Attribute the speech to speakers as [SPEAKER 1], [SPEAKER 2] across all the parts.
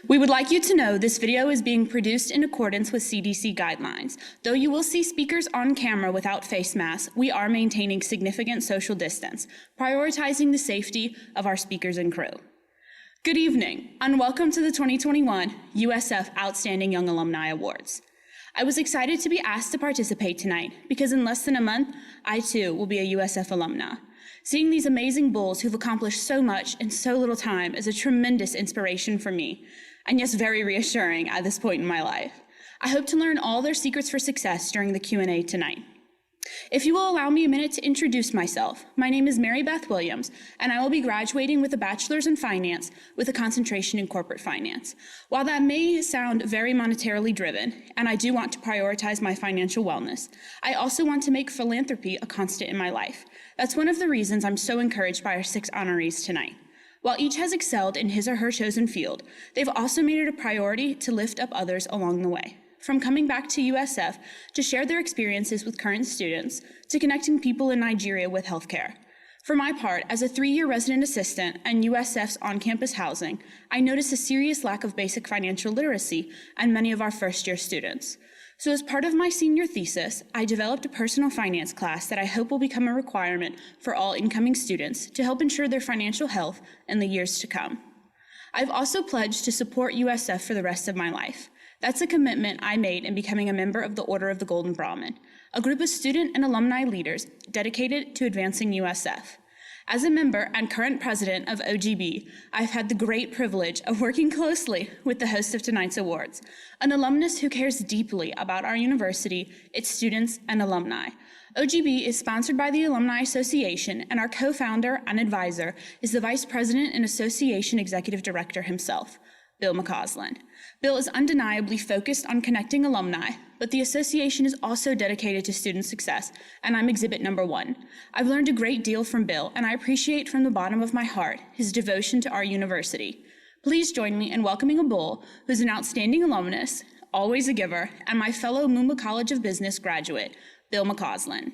[SPEAKER 1] We would like you to know this video is being produced in accordance with CDC guidelines. Though you will see speakers on camera without face masks, we are maintaining significant social distance, prioritizing the safety of our speakers and crew. Good evening, and welcome to the 2021 USF Outstanding Young Alumni Awards. I was excited to be asked to participate tonight because in less than a month, I too will be a USF alumna. Seeing these amazing bulls who've accomplished so much in so little time is a tremendous inspiration for me, and yes, very reassuring at this point in my life. I hope to learn all their secrets for success during the Q&A tonight. If you will allow me a minute to introduce myself, my name is Mary Beth Williams, and I will be graduating with a bachelor's in finance with a concentration in corporate finance. While that may sound very monetarily driven, and I do want to prioritize my financial wellness, I also want to make philanthropy a constant in my life. That's one of the reasons I'm so encouraged by our 6 honorees tonight. While each has excelled in his or her chosen field, they've also made it a priority to lift up others along the way. From coming back to USF to share their experiences with current students, to connecting people in Nigeria with healthcare. For my part, as a 3-year resident assistant and USF's on-campus housing, I noticed a serious lack of basic financial literacy in many of our first-year students. So as part of my senior thesis, I developed a personal finance class that I hope will become a requirement for all incoming students to help ensure their financial health in the years to come. I've also pledged to support USF for the rest of my life. That's a commitment I made in becoming a member of the Order of the Golden Brahmin, a group of student and alumni leaders dedicated to advancing USF. As a member and current president of OGB, I've had the great privilege of working closely with the host of tonight's awards, an alumnus who cares deeply about our university, its students, and alumni. OGB is sponsored by the Alumni Association, and our co-founder and advisor is the Vice President and Association Executive Director himself, Bill McCausland. Bill is undeniably focused on connecting alumni, but the association is also dedicated to student success, and I'm exhibit number 1. I've learned a great deal from Bill, and I appreciate from the bottom of my heart his devotion to our university. Please join me in welcoming a bull who's an outstanding alumnus, always a giver, and my fellow Mumba College of Business graduate, Bill McCausland.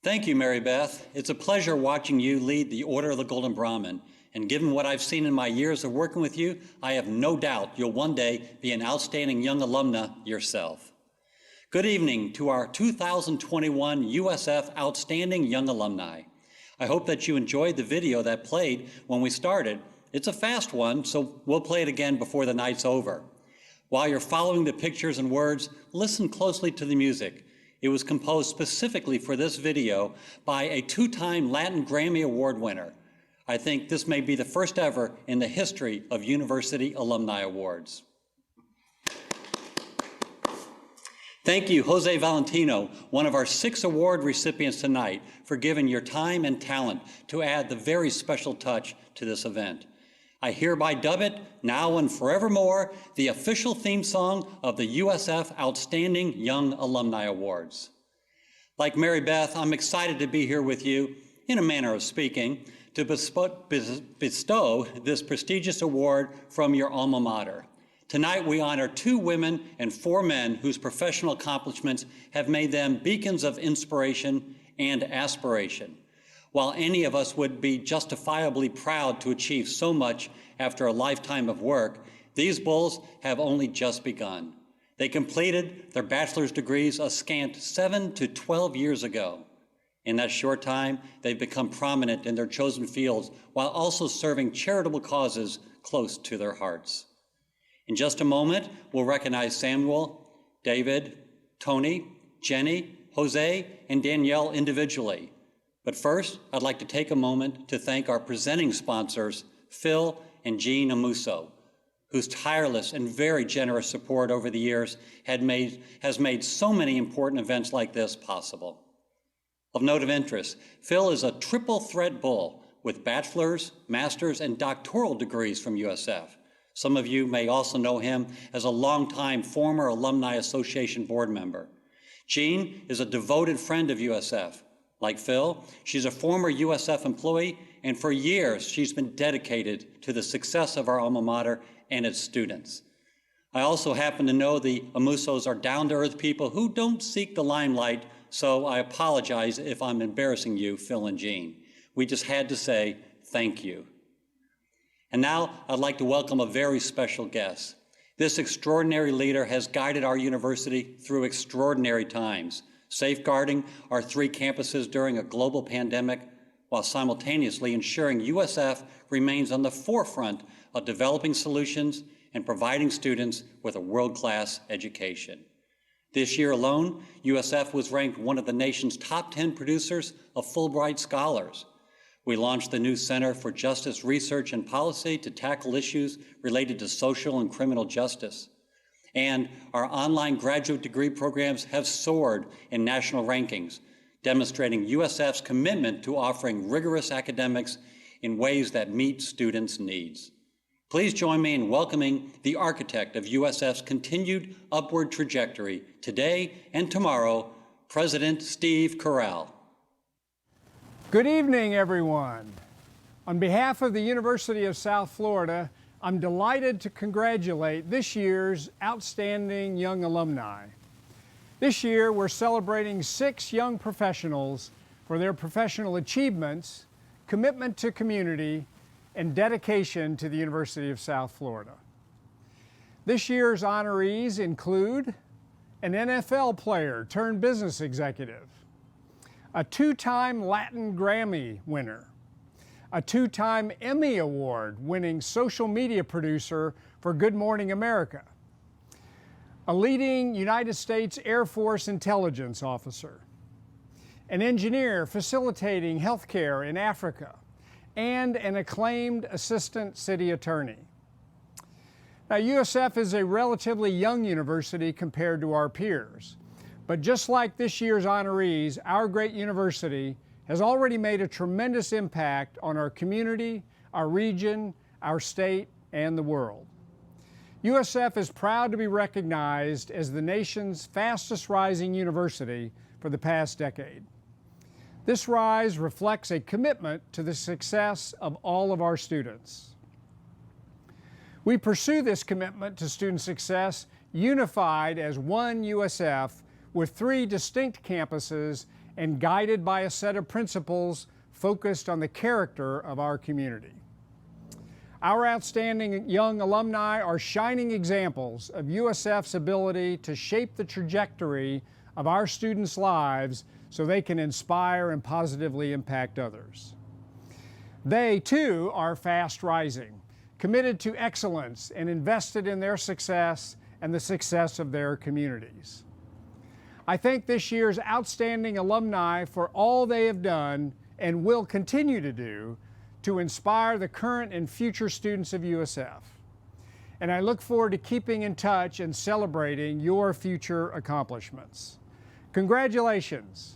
[SPEAKER 2] Thank you, Mary Beth. It's a pleasure watching you lead the Order of the Golden Brahmin. And given what I've seen in my years of working with you, I have no doubt you'll one day be an outstanding young alumna yourself. Good evening to our 2021 USF Outstanding Young Alumni. I hope that you enjoyed the video that played when we started. It's a fast one, so we'll play it again before the night's over. While you're following the pictures and words, listen closely to the music. It was composed specifically for this video by a 2-time Latin Grammy Award winner. I think this may be the first ever in the history of University Alumni Awards. Thank you, Jose Valentino, one of our 6 award recipients tonight, for giving your time and talent to add the very special touch to this event. I hereby dub it, now and forevermore, the official theme song of the USF Outstanding Young Alumni Awards. Like Mary Beth, I'm excited to be here with you, in a manner of speaking, to bestow this prestigious award from your alma mater. Tonight we honor 2 women and 4 men whose professional accomplishments have made them beacons of inspiration and aspiration. While any of us would be justifiably proud to achieve so much after a lifetime of work, these bulls have only just begun. They completed their bachelor's degrees a scant 7 to 12 years ago. In that short time, they've become prominent in their chosen fields while also serving charitable causes close to their hearts. In just a moment, we'll recognize Samuel, David, Tony, Jenny, Jose, and Danielle individually. But first, I'd like to take a moment to thank our presenting sponsors, Phil and Jean Amuso, whose tireless and very generous support over the years has made so many important events like this possible. Of note of interest, Phil is a triple threat bull with bachelor's, master's, and doctoral degrees from USF. Some of you may also know him as a longtime former Alumni Association board member. Jean is a devoted friend of USF. Like Phil, she's a former USF employee, and for years she's been dedicated to the success of our alma mater and its students. I also happen to know the Amusos are down-to-earth people who don't seek the limelight, so I apologize if I'm embarrassing you, Phil and Jean. We just had to say thank you. And now I'd like to welcome a very special guest. This extraordinary leader has guided our university through extraordinary times, safeguarding our 3 campuses during a global pandemic, while simultaneously ensuring USF remains on the forefront of developing solutions and providing students with a world-class education. This year alone, USF was ranked one of the nation's top 10 producers of Fulbright scholars. We launched the new Center for Justice Research and Policy to tackle issues related to social and criminal justice. And our online graduate degree programs have soared in national rankings, demonstrating USF's commitment to offering rigorous academics in ways that meet students' needs. Please join me in welcoming the architect of USF's continued upward trajectory today and tomorrow, President Steve Corral.
[SPEAKER 3] Good evening, everyone. On behalf of the University of South Florida, I'm delighted to congratulate this year's outstanding young alumni. This year, we're celebrating 6 young professionals for their professional achievements, commitment to community, and dedication to the University of South Florida. This year's honorees include an NFL player turned business executive, a 2-time Latin Grammy winner, a 2-time Emmy Award-winning social media producer for Good Morning America, a leading United States Air Force intelligence officer, an engineer facilitating healthcare in Africa, and an acclaimed assistant city attorney. Now, USF is a relatively young university compared to our peers. But just like this year's honorees, our great university has already made a tremendous impact on our community, our region, our state, and the world. USF is proud to be recognized as the nation's fastest rising university for the past decade. This rise reflects a commitment to the success of all of our students. We pursue this commitment to student success unified as one USF with 3 distinct campuses and guided by a set of principles focused on the character of our community. Our outstanding young alumni are shining examples of USF's ability to shape the trajectory of our students' lives so they can inspire and positively impact others. They, too, are fast rising, committed to excellence and invested in their success and the success of their communities. I thank this year's outstanding alumni for all they have done and will continue to do to inspire the current and future students of USF. And I look forward to keeping in touch and celebrating your future accomplishments. Congratulations.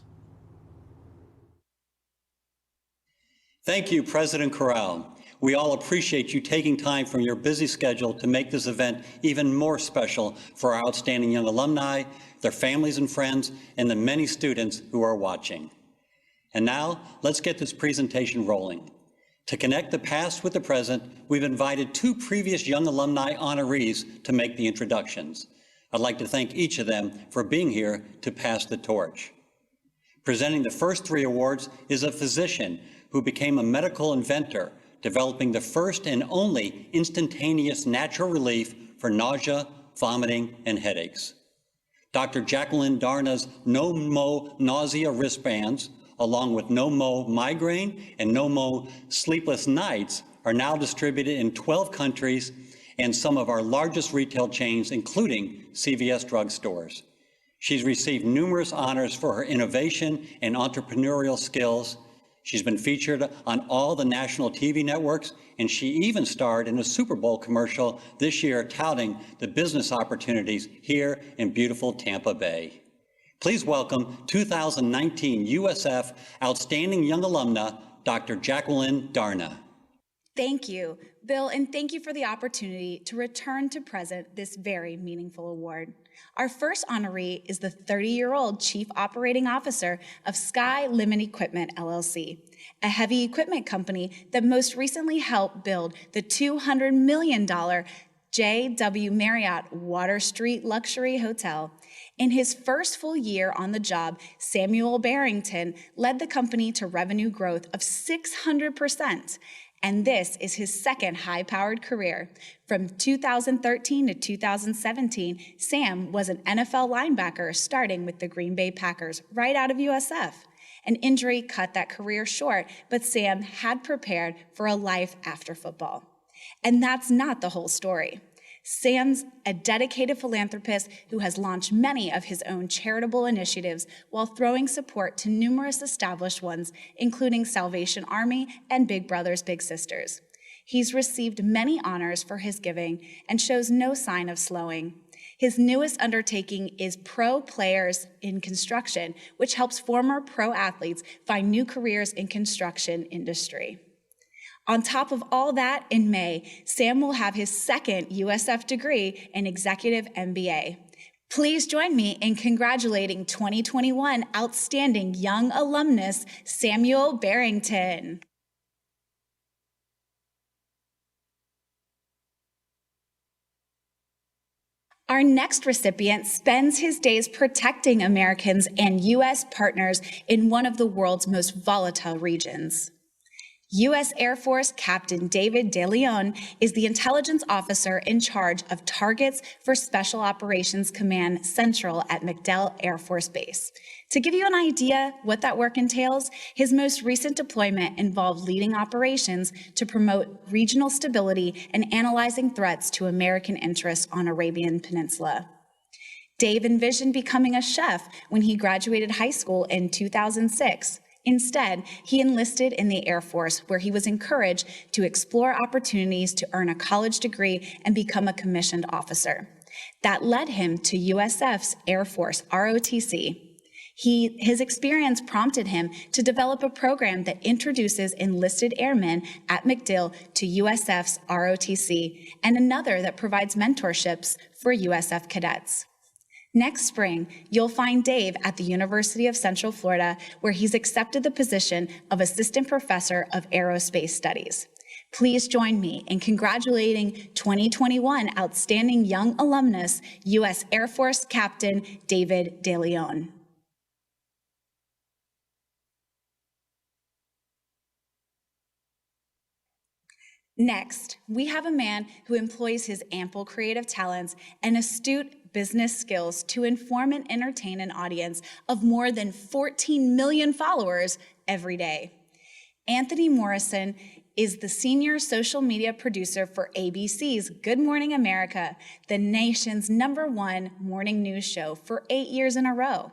[SPEAKER 2] Thank you, President Corral. We all appreciate you taking time from your busy schedule to make this event even more special for our outstanding young alumni, their families and friends, and the many students who are watching. And now, let's get this presentation rolling. To connect the past with the present, we've invited 2 previous young alumni honorees to make the introductions. I'd like to thank each of them for being here to pass the torch. Presenting the first 3 awards is a physician who became a medical inventor, developing the first and only instantaneous natural relief for nausea, vomiting, and headaches. Dr. Jacqueline Darna's No Mo Nausea wristbands, along with No Mo Migraine and No Mo Sleepless Nights, are now distributed in 12 countries and some of our largest retail chains, including CVS drugstores. She's received numerous honors for her innovation and entrepreneurial skills. She's been featured on all the national TV networks, and she even starred in a Super Bowl commercial this year touting the business opportunities here in beautiful Tampa Bay. Please welcome 2019 USF Outstanding Young Alumna, Dr. Jacqueline Darna.
[SPEAKER 4] Thank you, Bill, and thank you for the opportunity to return to present this very meaningful award. Our first honoree is the 30-year-old Chief Operating Officer of Sky Lemon Equipment, LLC, a heavy equipment company that most recently helped build the $200 million J.W. Marriott Water Street Luxury Hotel In his first full year on the job, Samuel Barrington led the company to revenue growth of 600%. And this is his second high-powered career. From 2013 to 2017, Sam was an NFL linebacker starting with the Green Bay Packers right out of USF. An injury cut that career short, but Sam had prepared for a life after football. And that's not the whole story. Sam's a dedicated philanthropist who has launched many of his own charitable initiatives while throwing support to numerous established ones, including Salvation Army and Big Brothers Big Sisters. He's received many honors for his giving and shows no sign of slowing. His newest undertaking is Pro Players in Construction, which helps former pro athletes find new careers in construction industry. On top of all that, in May, Sam will have his second USF degree in Executive MBA. Please join me in congratulating 2021 Outstanding Young Alumnus, Samuel Barrington. Our next recipient spends his days protecting Americans and U.S. partners in one of the world's most volatile regions. U.S. Air Force Captain David DeLeon is the intelligence officer in charge of targets for Special Operations Command Central at MacDill Air Force Base. To give you an idea what that work entails, his most recent deployment involved leading operations to promote regional stability and analyzing threats to American interests on Arabian Peninsula. Dave envisioned becoming a chef when he graduated high school in 2006. Instead, he enlisted in the Air Force, where he was encouraged to explore opportunities to earn a college degree and become a commissioned officer. That led him to USF's Air Force ROTC. His experience prompted him to develop a program that introduces enlisted airmen at MacDill to USF's ROTC, and another that provides mentorships for USF cadets. Next spring, you'll find Dave at the University of Central Florida, where he's accepted the position of Assistant Professor of Aerospace Studies. Please join me in congratulating 2021 Outstanding Young Alumnus, U.S. Air Force Captain David DeLeon. Next, we have a man who employs his ample creative talents and astute business skills to inform and entertain an audience of more than 14 million followers every day. Anthony Morrison is the senior social media producer for ABC's Good Morning America, the nation's #1 morning news show for 8 years in a row.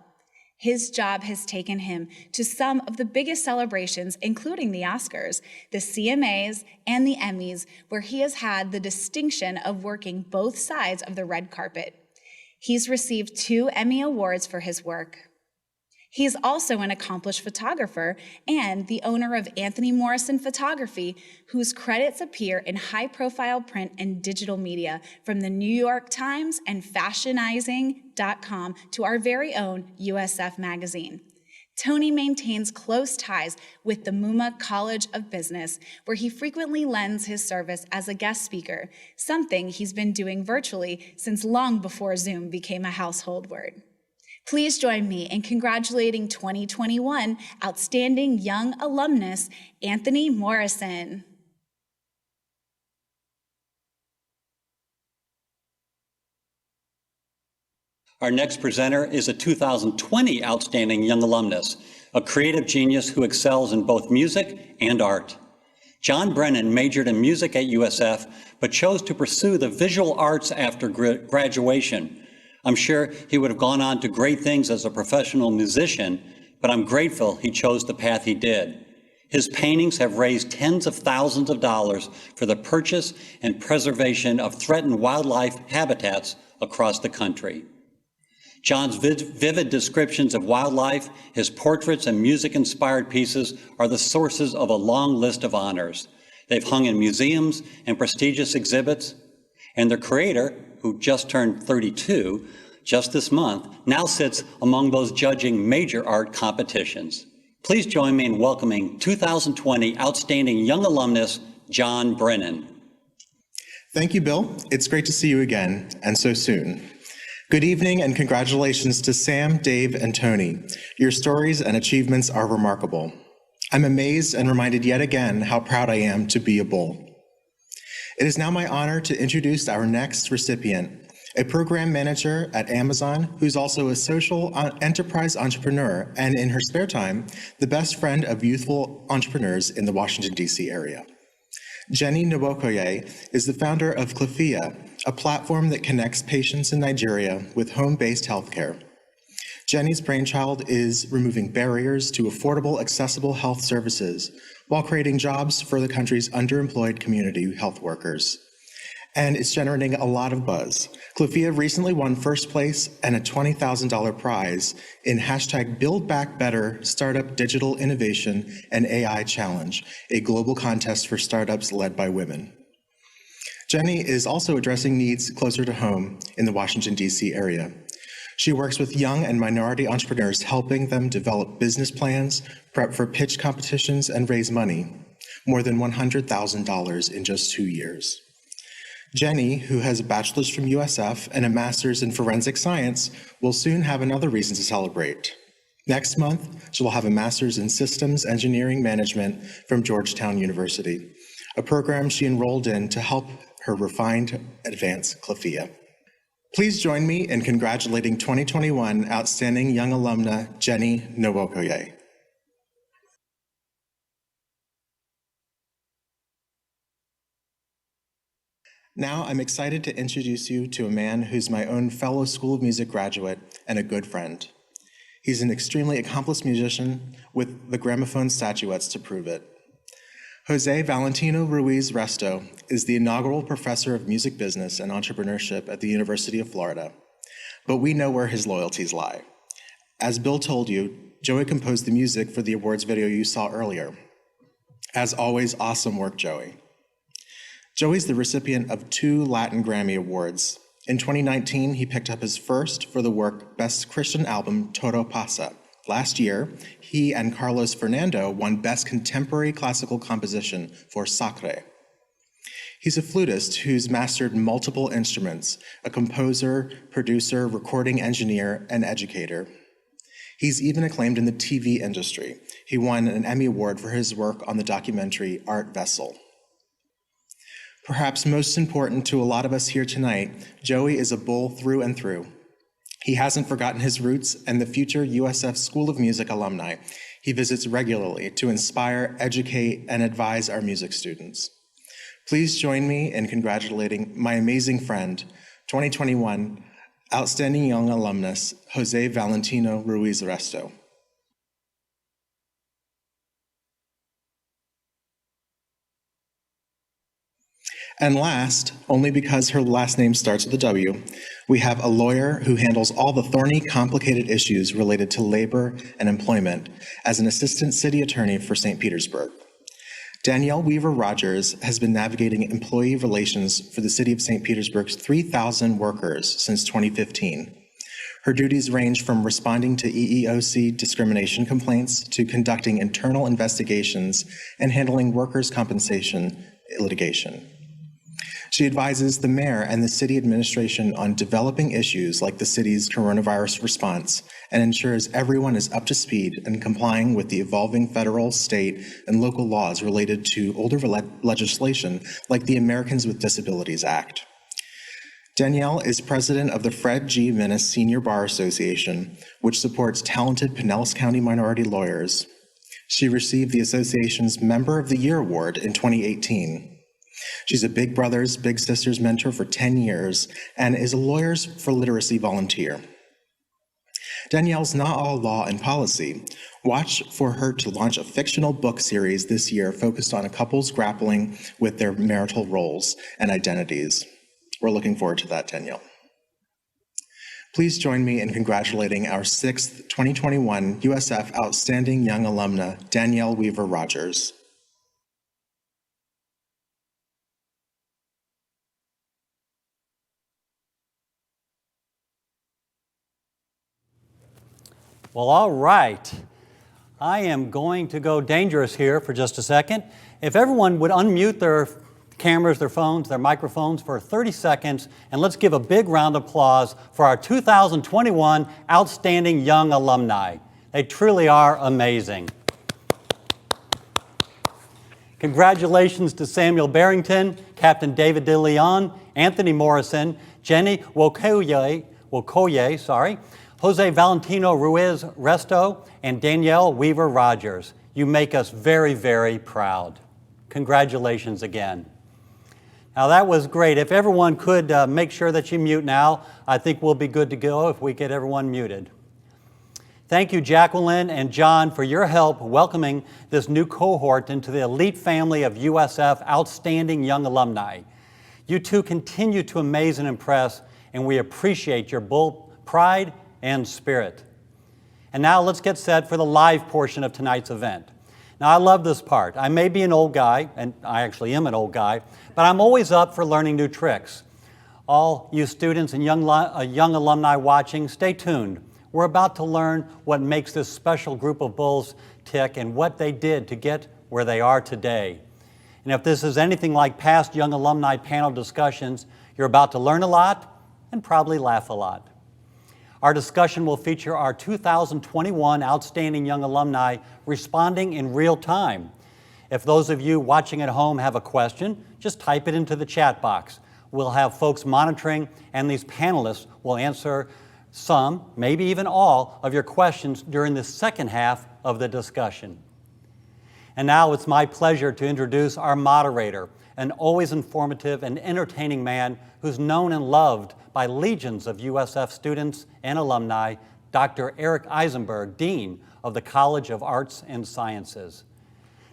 [SPEAKER 4] His job has taken him to some of the biggest celebrations, including the Oscars, the CMAs, and the Emmys, where he has had the distinction of working both sides of the red carpet. He's received 2 Emmy Awards for his work. He is also an accomplished photographer and the owner of Anthony Morrison Photography, whose credits appear in high-profile print and digital media, from the New York Times and fashionizing.com to our very own USF magazine. Tony maintains close ties with the Muma College of Business, where he frequently lends his service as a guest speaker, something he's been doing virtually since long before Zoom became a household word. Please join me in congratulating 2021 Outstanding Young Alumnus, Anthony Morrison.
[SPEAKER 2] Our next presenter is a 2020 Outstanding Young Alumnus, a creative genius who excels in both music and art. John Brennan majored in music at USF, but chose to pursue the visual arts after graduation. I'm sure he would have gone on to great things as a professional musician, but I'm grateful he chose the path he did. His paintings have raised tens of thousands of dollars for the purchase and preservation of threatened wildlife habitats across the country. John's vivid descriptions of wildlife, his portraits and music-inspired pieces are the sources of a long list of honors. They've hung in museums and prestigious exhibits, and their creator, who just turned 32 just this month, now sits among those judging major art competitions. Please join me in welcoming 2020 Outstanding Young Alumnus, John Brennan.
[SPEAKER 5] Thank you, Bill. It's great to see you again, and so soon. Good evening and congratulations to Sam, Dave, and Tony. Your stories and achievements are remarkable. I'm amazed and reminded yet again how proud I am to be a Bull. It is now my honor to introduce our next recipient, a program manager at Amazon who's also a social enterprise entrepreneur and in her spare time, the best friend of youthful entrepreneurs in the Washington, D.C. area. Jenny Nwokoye is the founder of Clafia, a platform that connects patients in Nigeria with home-based healthcare. Jenny's brainchild is removing barriers to affordable, accessible health services while creating jobs for the country's underemployed community health workers. And it's generating a lot of buzz. Clafia recently won first place and a $20,000 prize in hashtag Build Back Better Startup Digital Innovation and AI Challenge, a global contest for startups led by women. Jenny is also addressing needs closer to home in the Washington, D.C. area. She works with young and minority entrepreneurs, helping them develop business plans, prep for pitch competitions, and raise money, more than $100,000 in just 2 years. Jenny, who has a bachelor's from USF and a master's in forensic science, will soon have another reason to celebrate. Next month, she will have a master's in systems engineering management from Georgetown University, a program she enrolled in to help her refine to advance Clafia. Please join me in congratulating 2021 Outstanding Young Alumna Jenny Nwokoye. Now I'm excited to introduce you to a man who's my own fellow School of Music graduate and a good friend. He's an extremely accomplished musician with the gramophone statuettes to prove it. Jose Valentino Ruiz Resto is the inaugural professor of music business and entrepreneurship at the University of Florida, but we know where his loyalties lie. As Bill told you, Joey composed the music for the awards video you saw earlier. As always, awesome work, Joey. Joey's the recipient of 2 Latin Grammy Awards. In 2019, he picked up his first for the work Best Christian Album, Todo Pasa. Last year, he and Carlos Fernando won Best Contemporary Classical Composition for Sacre. He's a flutist who's mastered multiple instruments, a composer, producer, recording engineer, and educator. He's even acclaimed in the TV industry. He won an Emmy Award for his work on the documentary Art Vessel. Perhaps most important to a lot of us here tonight, Joey is a Bull through and through. He hasn't forgotten his roots and the future USF School of Music alumni. He visits regularly to inspire, educate, and advise our music students. Please join me in congratulating my amazing friend, 2021 Outstanding Young Alumnus, Jose Valentino Ruiz Resto. And last, only because her last name starts with a W, we have a lawyer who handles all the thorny, complicated issues related to labor and employment as an assistant city attorney for St. Petersburg. Danielle Weaver Rogers has been navigating employee relations for the city of St. Petersburg's 3,000 workers since 2015. Her duties range from responding to EEOC discrimination complaints to conducting internal investigations and handling workers' compensation litigation. She advises the mayor and the city administration on developing issues like the city's coronavirus response and ensures everyone is up to speed and complying with the evolving federal, state, and local laws related to older legislation like the Americans with Disabilities Act. Danielle is president of the Fred G. Minnis Senior Bar Association, which supports talented Pinellas County minority lawyers. She received the association's Member of the Year Award in 2018. She's a Big Brothers Big Sisters mentor for 10 years and is a Lawyers for Literacy volunteer. Danielle's not all law and policy. Watch for her to launch a fictional book series this year focused on couples grappling with their marital roles and identities. We're looking forward to that, Danielle. Please join me in congratulating our 6th 2021 USF Outstanding Young Alumna, Danielle Weaver Rogers.
[SPEAKER 2] Well, all right. I am going to go dangerous here for just a second. If everyone would unmute their cameras, their phones, their microphones for 30 seconds, and let's give a big round of applause for our 2021 Outstanding Young Alumni. They truly are amazing. Congratulations to Samuel Barrington, Captain David DeLeon, Anthony Morrison, Jenny Wokoye, Jose Valentino Ruiz Resto, and Danielle Weaver Rogers. You make us very, very proud. Congratulations again. Now that was great. If everyone could make sure that you mute now, I think we'll be good to go if we get everyone muted. Thank you, Jacqueline and John, for your help welcoming this new cohort into the elite family of USF Outstanding Young Alumni. You two continue to amaze and impress, and we appreciate your bold pride and spirit. And now let's get set for the live portion of tonight's event. Now, I love this part. I may be an old guy, and I actually am an old guy, but I'm always up for learning new tricks. All you students and young alumni watching, stay tuned. We're about to learn what makes this special group of bulls tick and what they did to get where they are today. And if this is anything like past young alumni panel discussions, you're about to learn a lot and probably laugh a lot. Our discussion will feature our 2021 Outstanding Young Alumni responding in real time. If those of you watching at home have a question, just type it into the chat box. We'll have folks monitoring, and these panelists will answer some, maybe even all, of your questions during the second half of the discussion. And now it's my pleasure to introduce our moderator, an always informative and entertaining man who's known and loved by legions of USF students and alumni, Dr. Eric Eisenberg, Dean of the College of Arts and Sciences.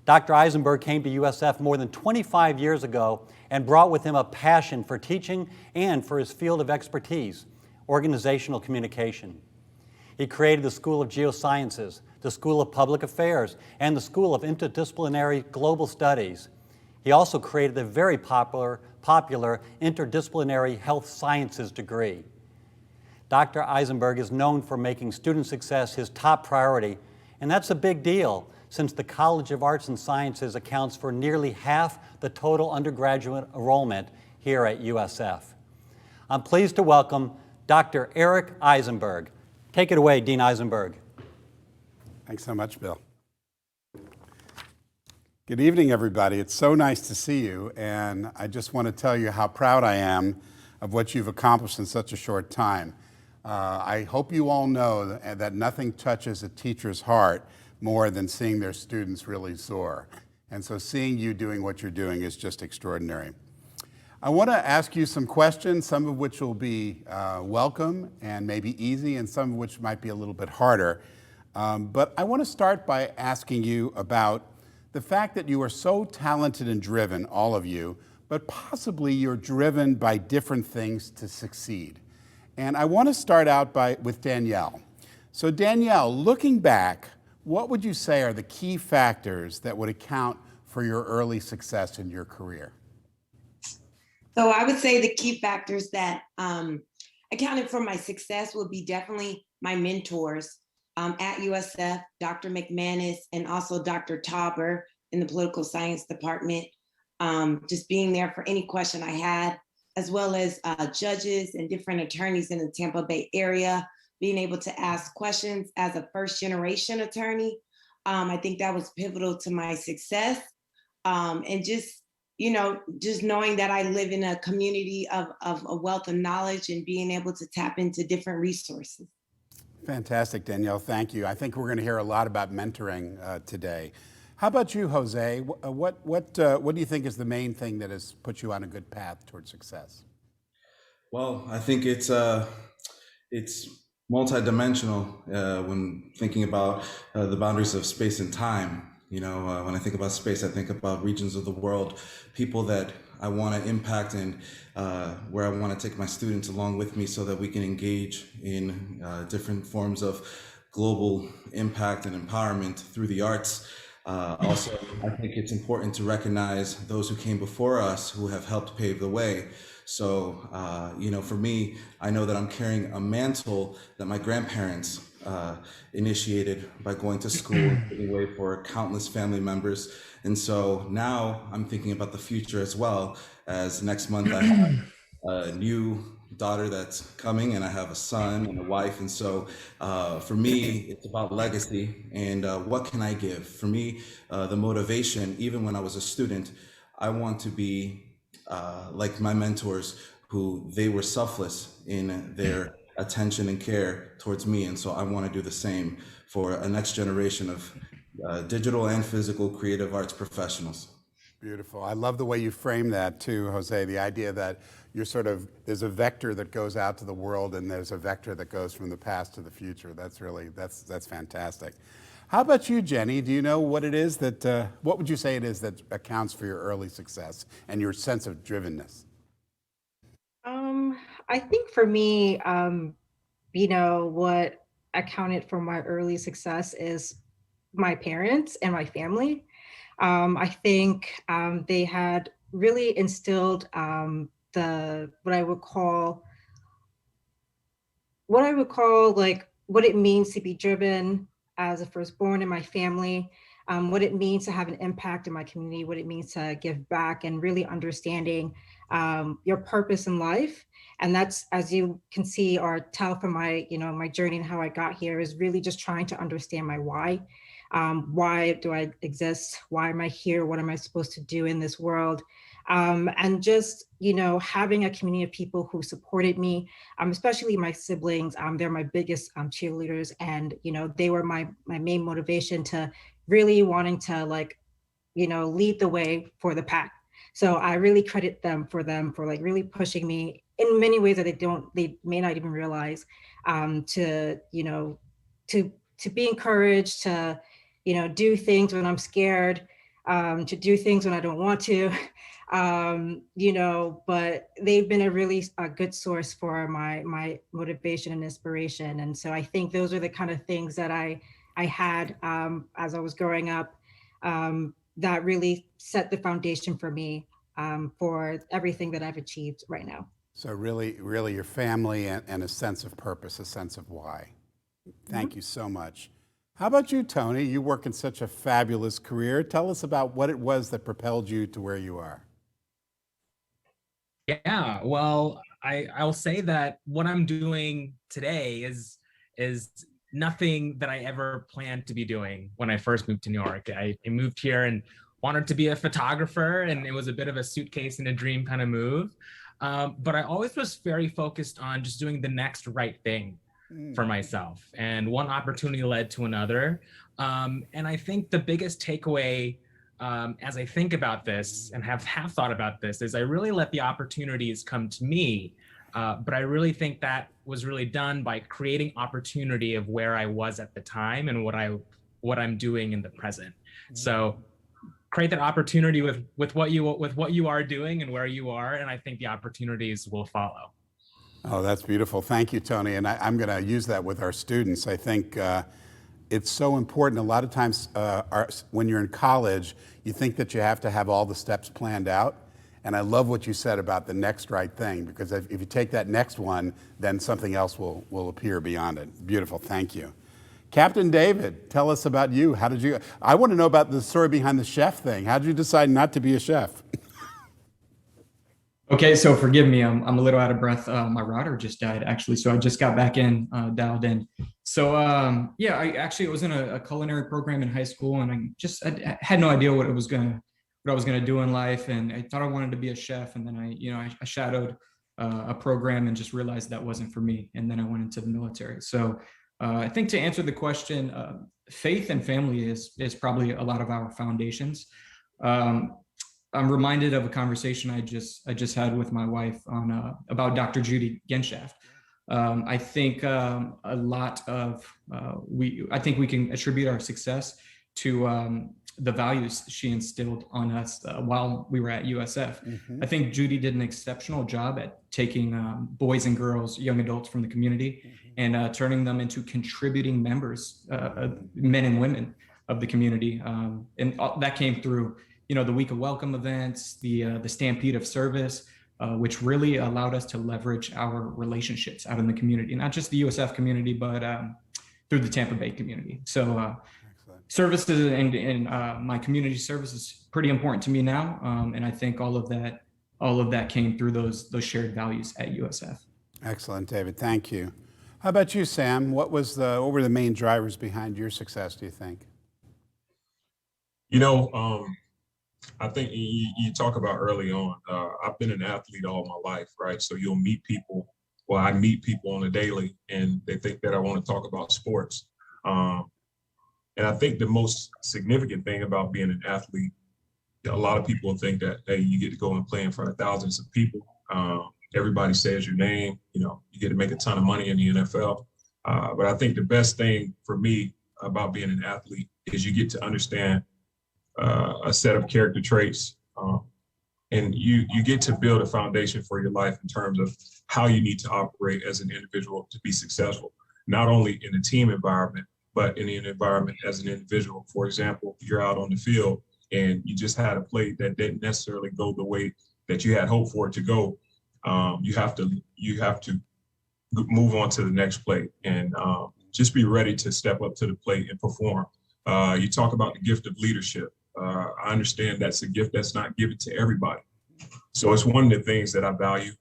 [SPEAKER 2] Dr. Eisenberg came to USF more than 25 years ago and brought with him a passion for teaching and for his field of expertise, organizational communication. He created the School of Geosciences, the School of Public Affairs, and the School of Interdisciplinary Global Studies. He also created the very popular Interdisciplinary Health Sciences degree. Dr. Eisenberg is known for making student success his top priority, and that's a big deal since the College of Arts and Sciences accounts for nearly half the total undergraduate enrollment here at USF. I'm pleased to welcome Dr. Eric Eisenberg. Take it away, Dean Eisenberg.
[SPEAKER 6] Thanks so much, Bill. Good evening, everybody. It's so nice to see you, and I just want to tell you how proud I am of what you've accomplished in such a short time. I hope you all know that nothing touches a teacher's heart more than seeing their students really soar. And so seeing you doing what you're doing is just extraordinary. I want to ask you some questions, some of which will be welcome and maybe easy, and some of which might be a little bit harder. But I want to start by asking you about the fact that you are so talented and driven, all of you, but possibly you're driven by different things to succeed. And I want to start out with Danielle. So Danielle, looking back, what would you say are the key factors that would account for your early success in your career?
[SPEAKER 7] So I would say the key factors that accounted for my success would be definitely my mentors at USF, Dr. McManus, and also Dr. Tauber in the political science department, just being there for any question I had, as well as judges and different attorneys in the Tampa Bay area, being able to ask questions as a first generation attorney. I think that was pivotal to my success. And just knowing that I live in a community of a wealth of knowledge and being able to tap into different resources.
[SPEAKER 6] Fantastic, Danielle, thank you. I think we're going to hear a lot about mentoring today. How about you, Jose? What do you think is the main thing that has put you on a good path towards success?
[SPEAKER 8] Well, I think it's multidimensional when thinking about the boundaries of space and time. When I think about space, I think about regions of the world, people that I want to impact, and where I want to take my students along with me so that we can engage in different forms of global impact and empowerment through the arts. Also, I think it's important to recognize those who came before us who have helped pave the way. So, for me, I know that I'm carrying a mantle that my grandparents initiated by going to school and paving way for countless family members. And so now I'm thinking about the future as well, as next month I have a new daughter that's coming, and I have a son and a wife. And so for me, it's about legacy and what can I give? For me, the motivation, even when I was a student, I want to be like my mentors, who they were selfless in their attention and care towards me. And so I want to do the same for a next generation of digital and physical creative arts professionals.
[SPEAKER 6] Beautiful. I love the way you frame that too, Jose, the idea that you're there's a vector that goes out to the world and there's a vector that goes from the past to the future. That's fantastic. How about you, Jenny? Do you know what it is what would you say it is that accounts for your early success and your sense of drivenness?
[SPEAKER 9] I think for me, what accounted for my early success is my parents and my family. I think they had really instilled what I would call like what it means to be driven as a firstborn in my family, what it means to have an impact in my community, what it means to give back, and really understanding your purpose in life. And that's, as you can see or tell from my, my journey and how I got here, is really just trying to understand my why. Why do I exist? Why am I here? What am I supposed to do in this world? And just, having a community of people who supported me, especially my siblings. They're my biggest cheerleaders, and, they were my main motivation to really wanting to lead the way for the pack. So I really credit them for like really pushing me in many ways that they may not even realize, to be encouraged to, do things when I'm scared, to do things when I don't want to, but they've been a good source for my motivation and inspiration. And so I think those are the kind of things that I had as I was growing up, that really set the foundation for me, for everything that I've achieved right now.
[SPEAKER 6] So really your family and a sense of purpose, a sense of why. Thank you so much. How about you, Tony? You work in such a fabulous career. Tell us about what it was that propelled you to where you are.
[SPEAKER 10] Yeah, well, I'll say that what I'm doing today is nothing that I ever planned to be doing when I first moved to New York. I moved here and wanted to be a photographer, and it was a bit of a suitcase and a dream kind of move. But I always was very focused on just doing the next right thing for myself. And one opportunity led to another. And I think the biggest takeaway, as I think about this and have thought about this, is I really let the opportunities come to me. But I really think that was really done by creating opportunity of where I was at the time and what I'm doing in the present. So create that opportunity with what you are doing and where you are, and I think the opportunities will follow.
[SPEAKER 6] Oh, that's beautiful. Thank you, Tony. And I'm going to use that with our students. I think it's so important. A lot of times when you're in college, you think that you have to have all the steps planned out. And I love what you said about the next right thing, because if you take that next one, then something else will appear beyond it. Beautiful. Thank you. Captain David, tell us about you. I want to know about the story behind the chef thing. How did you decide not to be a chef?
[SPEAKER 11] Okay, so forgive me, I'm a little out of breath. My router just died, actually, so I just got back in, dialed in. So yeah, I was in a culinary program in high school, and I had no idea what I was gonna do in life, and I thought I wanted to be a chef, and then I shadowed a program and just realized that wasn't for me, and then I went into the military. So I think to answer the question, faith and family is probably a lot of our foundations. I'm reminded of a conversation I just had with my wife on about Dr. Judy Genshaft. I think a lot of I think we can attribute our success to the values she instilled on us while we were at USF. Mm-hmm. I think Judy did an exceptional job at taking boys and girls, young adults from the community, mm-hmm. and turning them into contributing members, men and women of the community. And that came through, the Week of Welcome events, the Stampede of Service, which really allowed us to leverage our relationships out in the community, not just the USF community, but through the Tampa Bay community. So services and my community service is pretty important to me now. And I think all of that came through those shared values at USF.
[SPEAKER 6] Excellent, David. Thank you. How about you, Sam? What were the main drivers behind your success, do you think?
[SPEAKER 12] You know, I think you talk about early on, I've been an athlete all my life, right? So you'll meet people, well, I meet people on a daily and they think that I want to talk about sports. And I think the most significant thing about being an athlete, a lot of people think that, hey, you get to go and play in front of thousands of people. Everybody says your name, you know, you get to make a ton of money in the NFL. But I think the best thing for me about being an athlete is you get to understand a set of character traits, and you get to build a foundation for your life in terms of how you need to operate as an individual to be successful, not only in a team environment, but in an environment as an individual. For example, you're out on the field and you just had a play that didn't necessarily go the way that you had hoped for it to go. You have to move on to the next play and just be ready to step up to the plate and perform. You talk about the gift of leadership. I understand that's a gift that's not given to everybody. So it's one of the things that I value.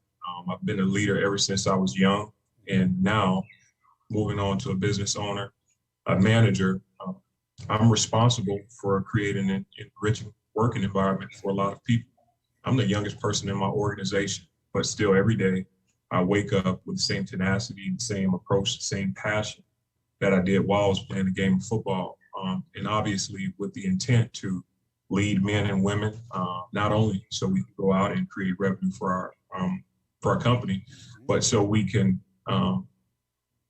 [SPEAKER 12] I've been a leader ever since I was young, and now moving on to a business owner, a manager, I'm responsible for creating an enriching working environment for a lot of people. I'm the youngest person in my organization, but still every day I wake up with the same tenacity, the same approach, the same passion that I did while I was playing the game of football. And obviously with the intent to lead men and women, not only so we can go out and create revenue for our company, but so we can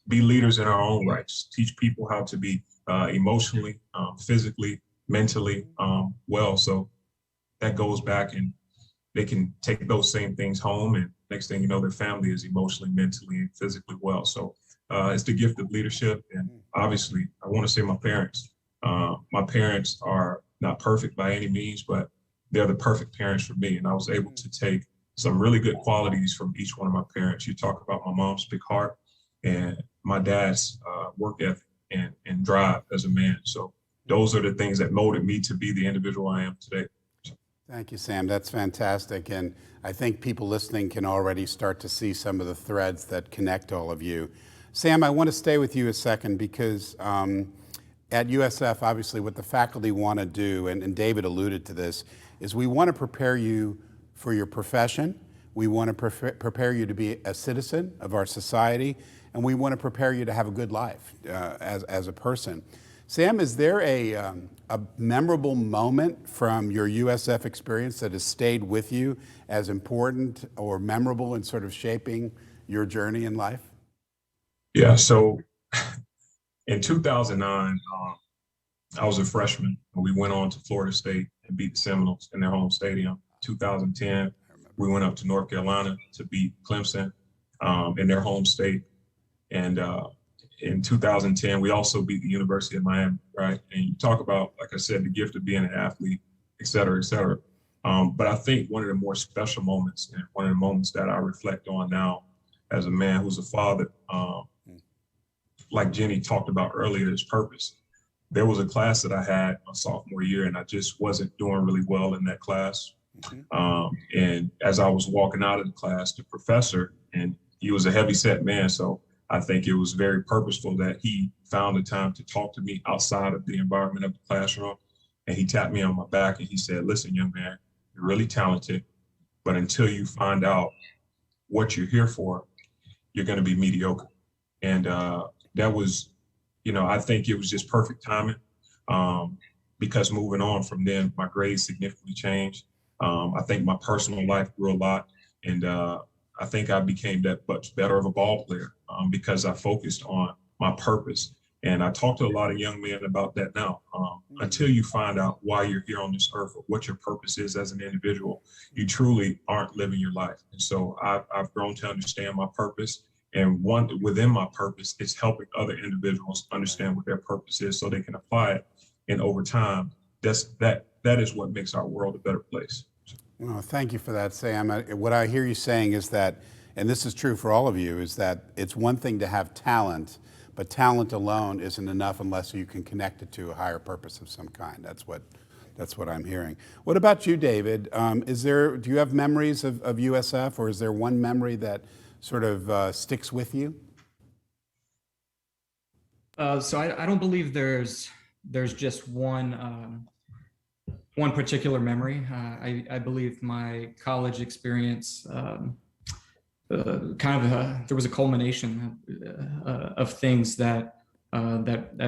[SPEAKER 12] be leaders in our own rights, teach people how to be emotionally, physically, mentally well. So that goes back and they can take those same things home, and next thing you know, their family is emotionally, mentally, and physically well. So it's the gift of leadership. And obviously, I want to say my parents. My parents are not perfect by any means, but they're the perfect parents for me. And I was able to take some really good qualities from each one of my parents. You talk about my mom's big heart and my dad's work ethic and drive as a man. So those are the things that molded me to be the individual I am today.
[SPEAKER 6] Thank you, Sam. That's fantastic. And I think people listening can already start to see some of the threads that connect all of you. Sam, I want to stay with you a second because at USF, obviously, what the faculty want to do, and David alluded to this, is we want to prepare you for your profession. We want to prepare you to be a citizen of our society, and we want to prepare you to have a good life as a person. Sam, is there a memorable moment from your USF experience that has stayed with you as important or memorable in sort of shaping your journey in life?
[SPEAKER 12] Yeah, so in 2009, I was a freshman. We went on to Florida State and beat the Seminoles in their home stadium. 2010, we went up to North Carolina to beat Clemson in their home state. And in 2010, we also beat the University of Miami, right? And you talk about, like I said, the gift of being an athlete, et cetera, et cetera. But I think one of the more special moments, and one of the moments that I reflect on now as a man who's a father, like Jenny talked about earlier, is purpose. There was a class that I had my sophomore year, and I just wasn't doing really well in that class. And as I was walking out of the class, the professor, and he was a heavy-set man, so I think it was very purposeful that he found the time to talk to me outside of the environment of the classroom. And he tapped me on my back and he said, listen, young man, you're really talented, but until you find out what you're here for, you're going to be mediocre. And that was, you know, I think it was just perfect timing because moving on from then, my grades significantly changed. I think my personal life grew a lot. And I think I became that much better of a ball player because I focused on my purpose. And I talk to a lot of young men about that now. Until you find out why you're here on this earth or what your purpose is as an individual, you truly aren't living your life. And so I've grown to understand my purpose. And within my purpose, it's helping other individuals understand what their purpose is so they can apply it. And over time, that is what makes our world a better place.
[SPEAKER 6] Well, thank you for that, Sam. What I hear you saying is that, and this is true for all of you, is that it's one thing to have talent, but talent alone isn't enough unless you can connect it to a higher purpose of some kind. That's what I'm hearing. What about you, David? Do you have memories of USF, or is there one memory that sort of sticks with you?
[SPEAKER 11] So I don't believe there's just one particular memory. I believe my college experience there was a culmination of things that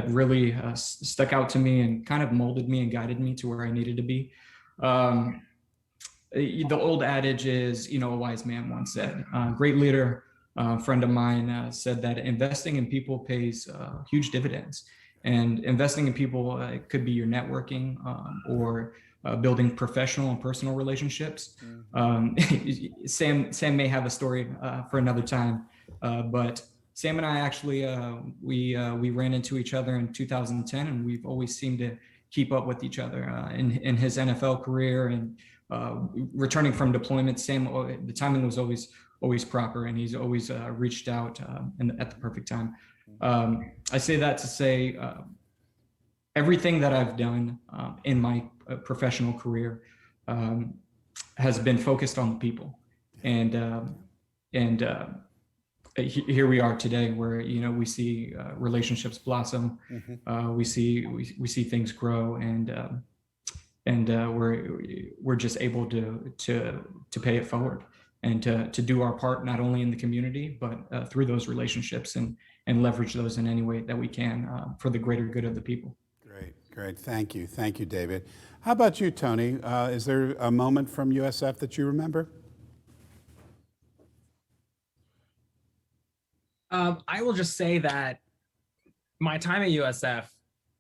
[SPEAKER 11] really stuck out to me and kind of molded me and guided me to where I needed to be. The old adage is, a wise man once said, great leader, friend of mine said that investing in people pays huge dividends. And investing in people could be your networking or building professional and personal relationships. Sam may have a story for another time, but Sam and I actually we ran into each other in 2010, and we've always seemed to keep up with each other in his NFL career and returning from deployment. Sam, the timing was always proper, and he's always reached out at the perfect time. I say that to say everything that I've done in my professional career has been focused on the people, and here we are today, where we see relationships blossom, we see things grow, and we're just able to pay it forward and to do our part, not only in the community but through those relationships and leverage those in any way that we can for the greater good of the people.
[SPEAKER 6] Great. Thank you, David. How about you, Tony? Is there a moment from USF that you remember?
[SPEAKER 10] I will just say that my time at USF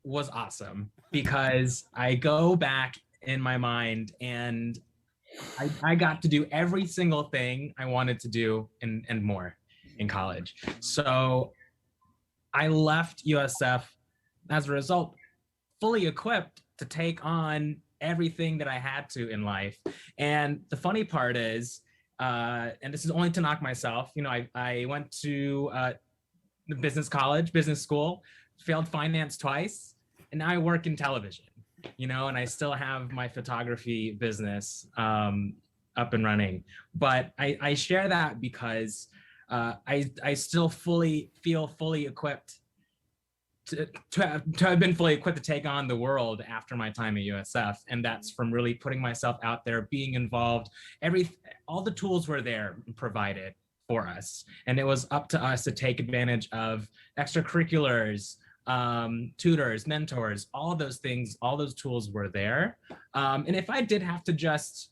[SPEAKER 10] was awesome, because I go back in my mind and I got to do every single thing I wanted to do and more in college. So I left USF as a result fully equipped to take on everything that I had to in life. And the funny part is, and this is only to knock myself, I went to the business school, failed finance twice, and now I work in television, and I still have my photography business up and running. But I share that because I still feel fully equipped to have been fully equipped to take on the world after my time at USF. And that's from really putting myself out there, being involved. All the tools were there provided for us. And it was up to us to take advantage of extracurriculars, tutors, mentors, all of those things, all those tools were there. And if I did have to just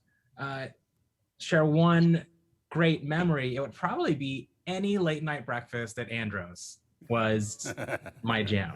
[SPEAKER 10] share one great memory, it would probably be any late night breakfast at Andros was my jam.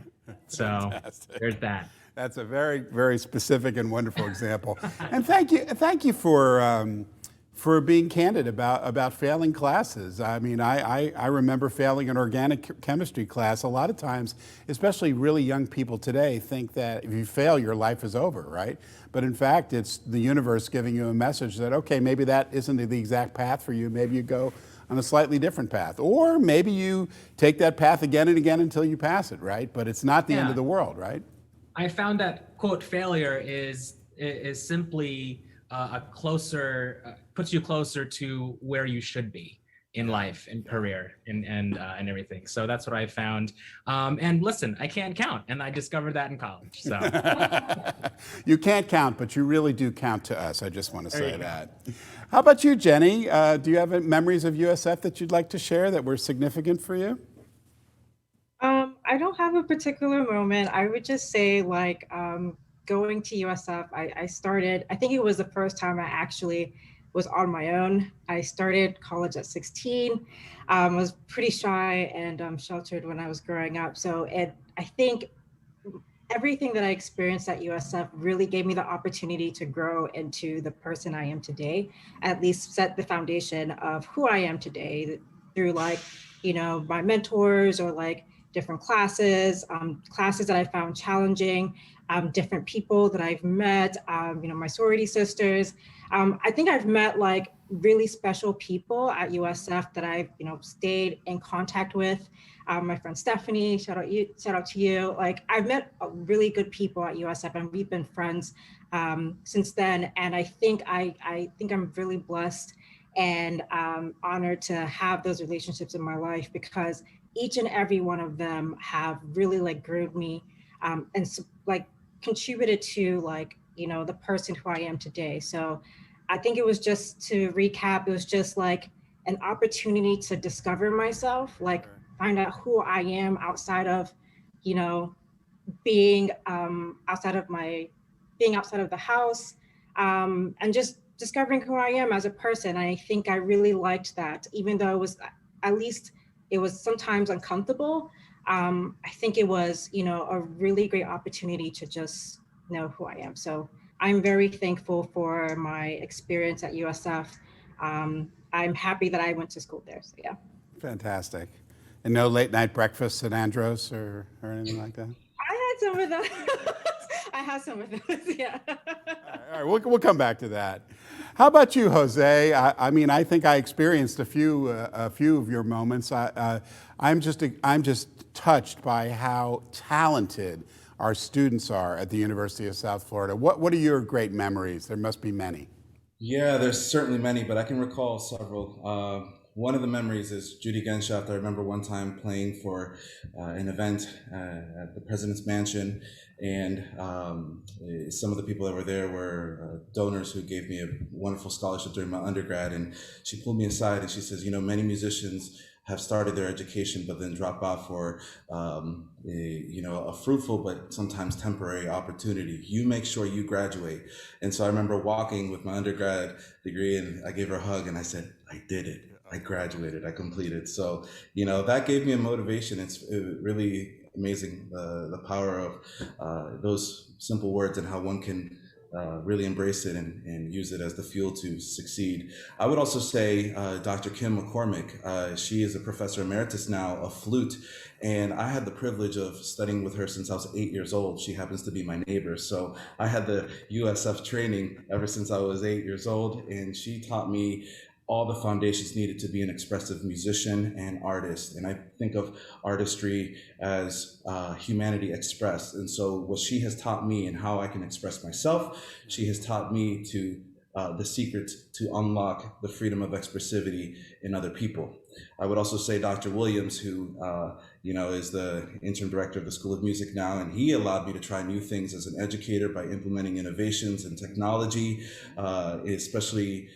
[SPEAKER 10] So
[SPEAKER 6] Fantastic.
[SPEAKER 10] There's that.
[SPEAKER 6] That's a very, very specific and wonderful example. And thank you for being candid about failing classes. I mean, I remember failing an organic chemistry class. A lot of times, especially really young people today, think that if you fail, your life is over, right? But in fact, it's the universe giving you a message that, okay, maybe that isn't the exact path for you. Maybe you go on a slightly different path. Or maybe you take that path again and again until you pass it, right? But it's not the end of the world, right?
[SPEAKER 10] I found that, quote, failure is simply puts you closer to where you should be in life and career and everything. So that's what I found. And listen, I can't count, and I discovered that in college. So
[SPEAKER 6] you can't count, but you really do count to us. I just want to say that. How about you, Jenny? Do you have memories of USF that you'd like to share that were significant for you?
[SPEAKER 9] I don't have a particular moment. I would just say, like, going to USF, I started, I think it was the first time I actually was on my own. I started college at 16, was pretty shy and sheltered when I was growing up. So I think everything that I experienced at USF really gave me the opportunity to grow into the person I am today, at least set the foundation of who I am today through, like, my mentors, or like different classes that I found challenging, different people that I've met, my sorority sisters. I think I've met like really special people at USF that I've, stayed in contact with. My friend Stephanie, shout out to you. Like, I've met really good people at USF, and we've been friends since then. And I think I'm really blessed and honored to have those relationships in my life, because each and every one of them have really like groomed me and like contributed to like, the person who I am today. So I think it was, just to recap, it was just like an opportunity to discover myself, like find out who I am outside of, being outside of the house, and just discovering who I am as a person. I think I really liked that, even though it was sometimes uncomfortable. I think it was, a really great opportunity to just know who I am. So I'm very thankful for my experience at USF. I'm happy that I went to school there. So yeah.
[SPEAKER 6] Fantastic. And no late night breakfasts at Andros or anything like that?
[SPEAKER 9] I had some of those. I had some of those, yeah.
[SPEAKER 6] All right, we'll come back to that. How about you, Jose? I mean, I think I experienced a few of your moments. I'm just touched by how talented our students are at the University of South Florida. What are your great memories? There must be many.
[SPEAKER 8] Yeah, there's certainly many, but I can recall several. One of the memories is Judy Genshaft. I remember one time playing for an event at the President's Mansion, and some of the people that were there were donors who gave me a wonderful scholarship during my undergrad. And she pulled me aside and she says, many musicians have started their education but then drop out for a fruitful but sometimes temporary opportunity. You make sure you graduate. And so I remember walking with my undergrad degree, and I gave her a hug and I said, I did it. I graduated, I completed. So, that gave me a motivation. It's really amazing, the power of those simple words and how one can really embrace it and use it as the fuel to succeed. I would also say Dr. Kim McCormick, she is a professor emeritus now of flute, and I had the privilege of studying with her since I was 8 years old. She happens to be my neighbor, so I had the USF training ever since I was 8 years old, and she taught me all the foundations needed to be an expressive musician and artist. And I think of artistry as humanity expressed. And so what she has taught me and how I can express myself, she has taught me to the secret to unlock the freedom of expressivity in other people. I would also say Dr. Williams, who is the interim director of the School of Music now, and he allowed me to try new things as an educator by implementing innovations in technology, especially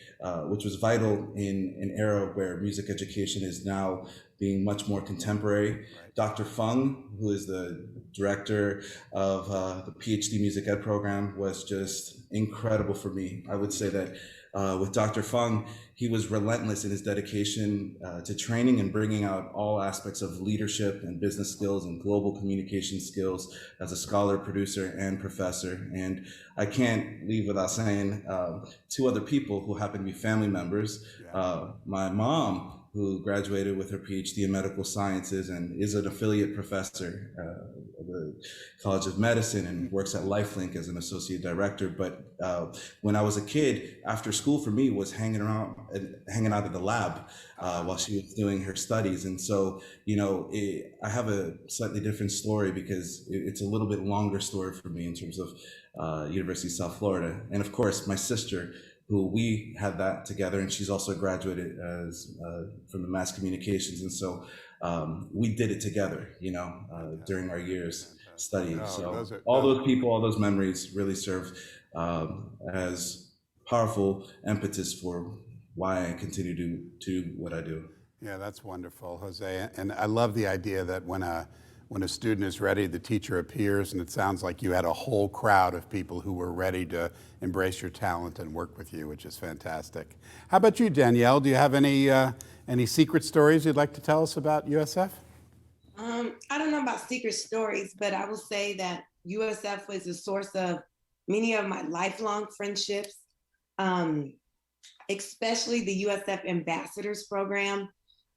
[SPEAKER 8] which was vital in an era where music education is now being much more contemporary. Dr. Fung, who is the director of the PhD Music Ed program, was just incredible for me. I would say that with Dr. Fung, he was relentless in his dedication to training and bringing out all aspects of leadership and business skills and global communication skills as a scholar, producer, and professor. And I can't leave without saying two other people who happen to be family members. My mom, who graduated with her PhD in medical sciences and is an affiliate professor of the College of Medicine and works at LifeLink as an associate director. But when I was a kid, after school for me was hanging out at the lab while she was doing her studies. And so, I have a slightly different story because it's a little bit longer story for me in terms of University of South Florida. And of course, my sister, who we had that together, and she's also graduated as from the mass communications, and so we did it together, during our years studying. So all those people, all those memories really serve as powerful impetus for why I continue to do what I do.
[SPEAKER 6] Yeah, that's wonderful, Jose. And I love the idea that when a student is ready, the teacher appears, and it sounds like you had a whole crowd of people who were ready to embrace your talent and work with you, which is fantastic. How about you, Danielle? Do you have any secret stories you'd like to tell us about USF?
[SPEAKER 7] I don't know about secret stories, but I will say that USF was a source of many of my lifelong friendships, especially the USF Ambassadors Program,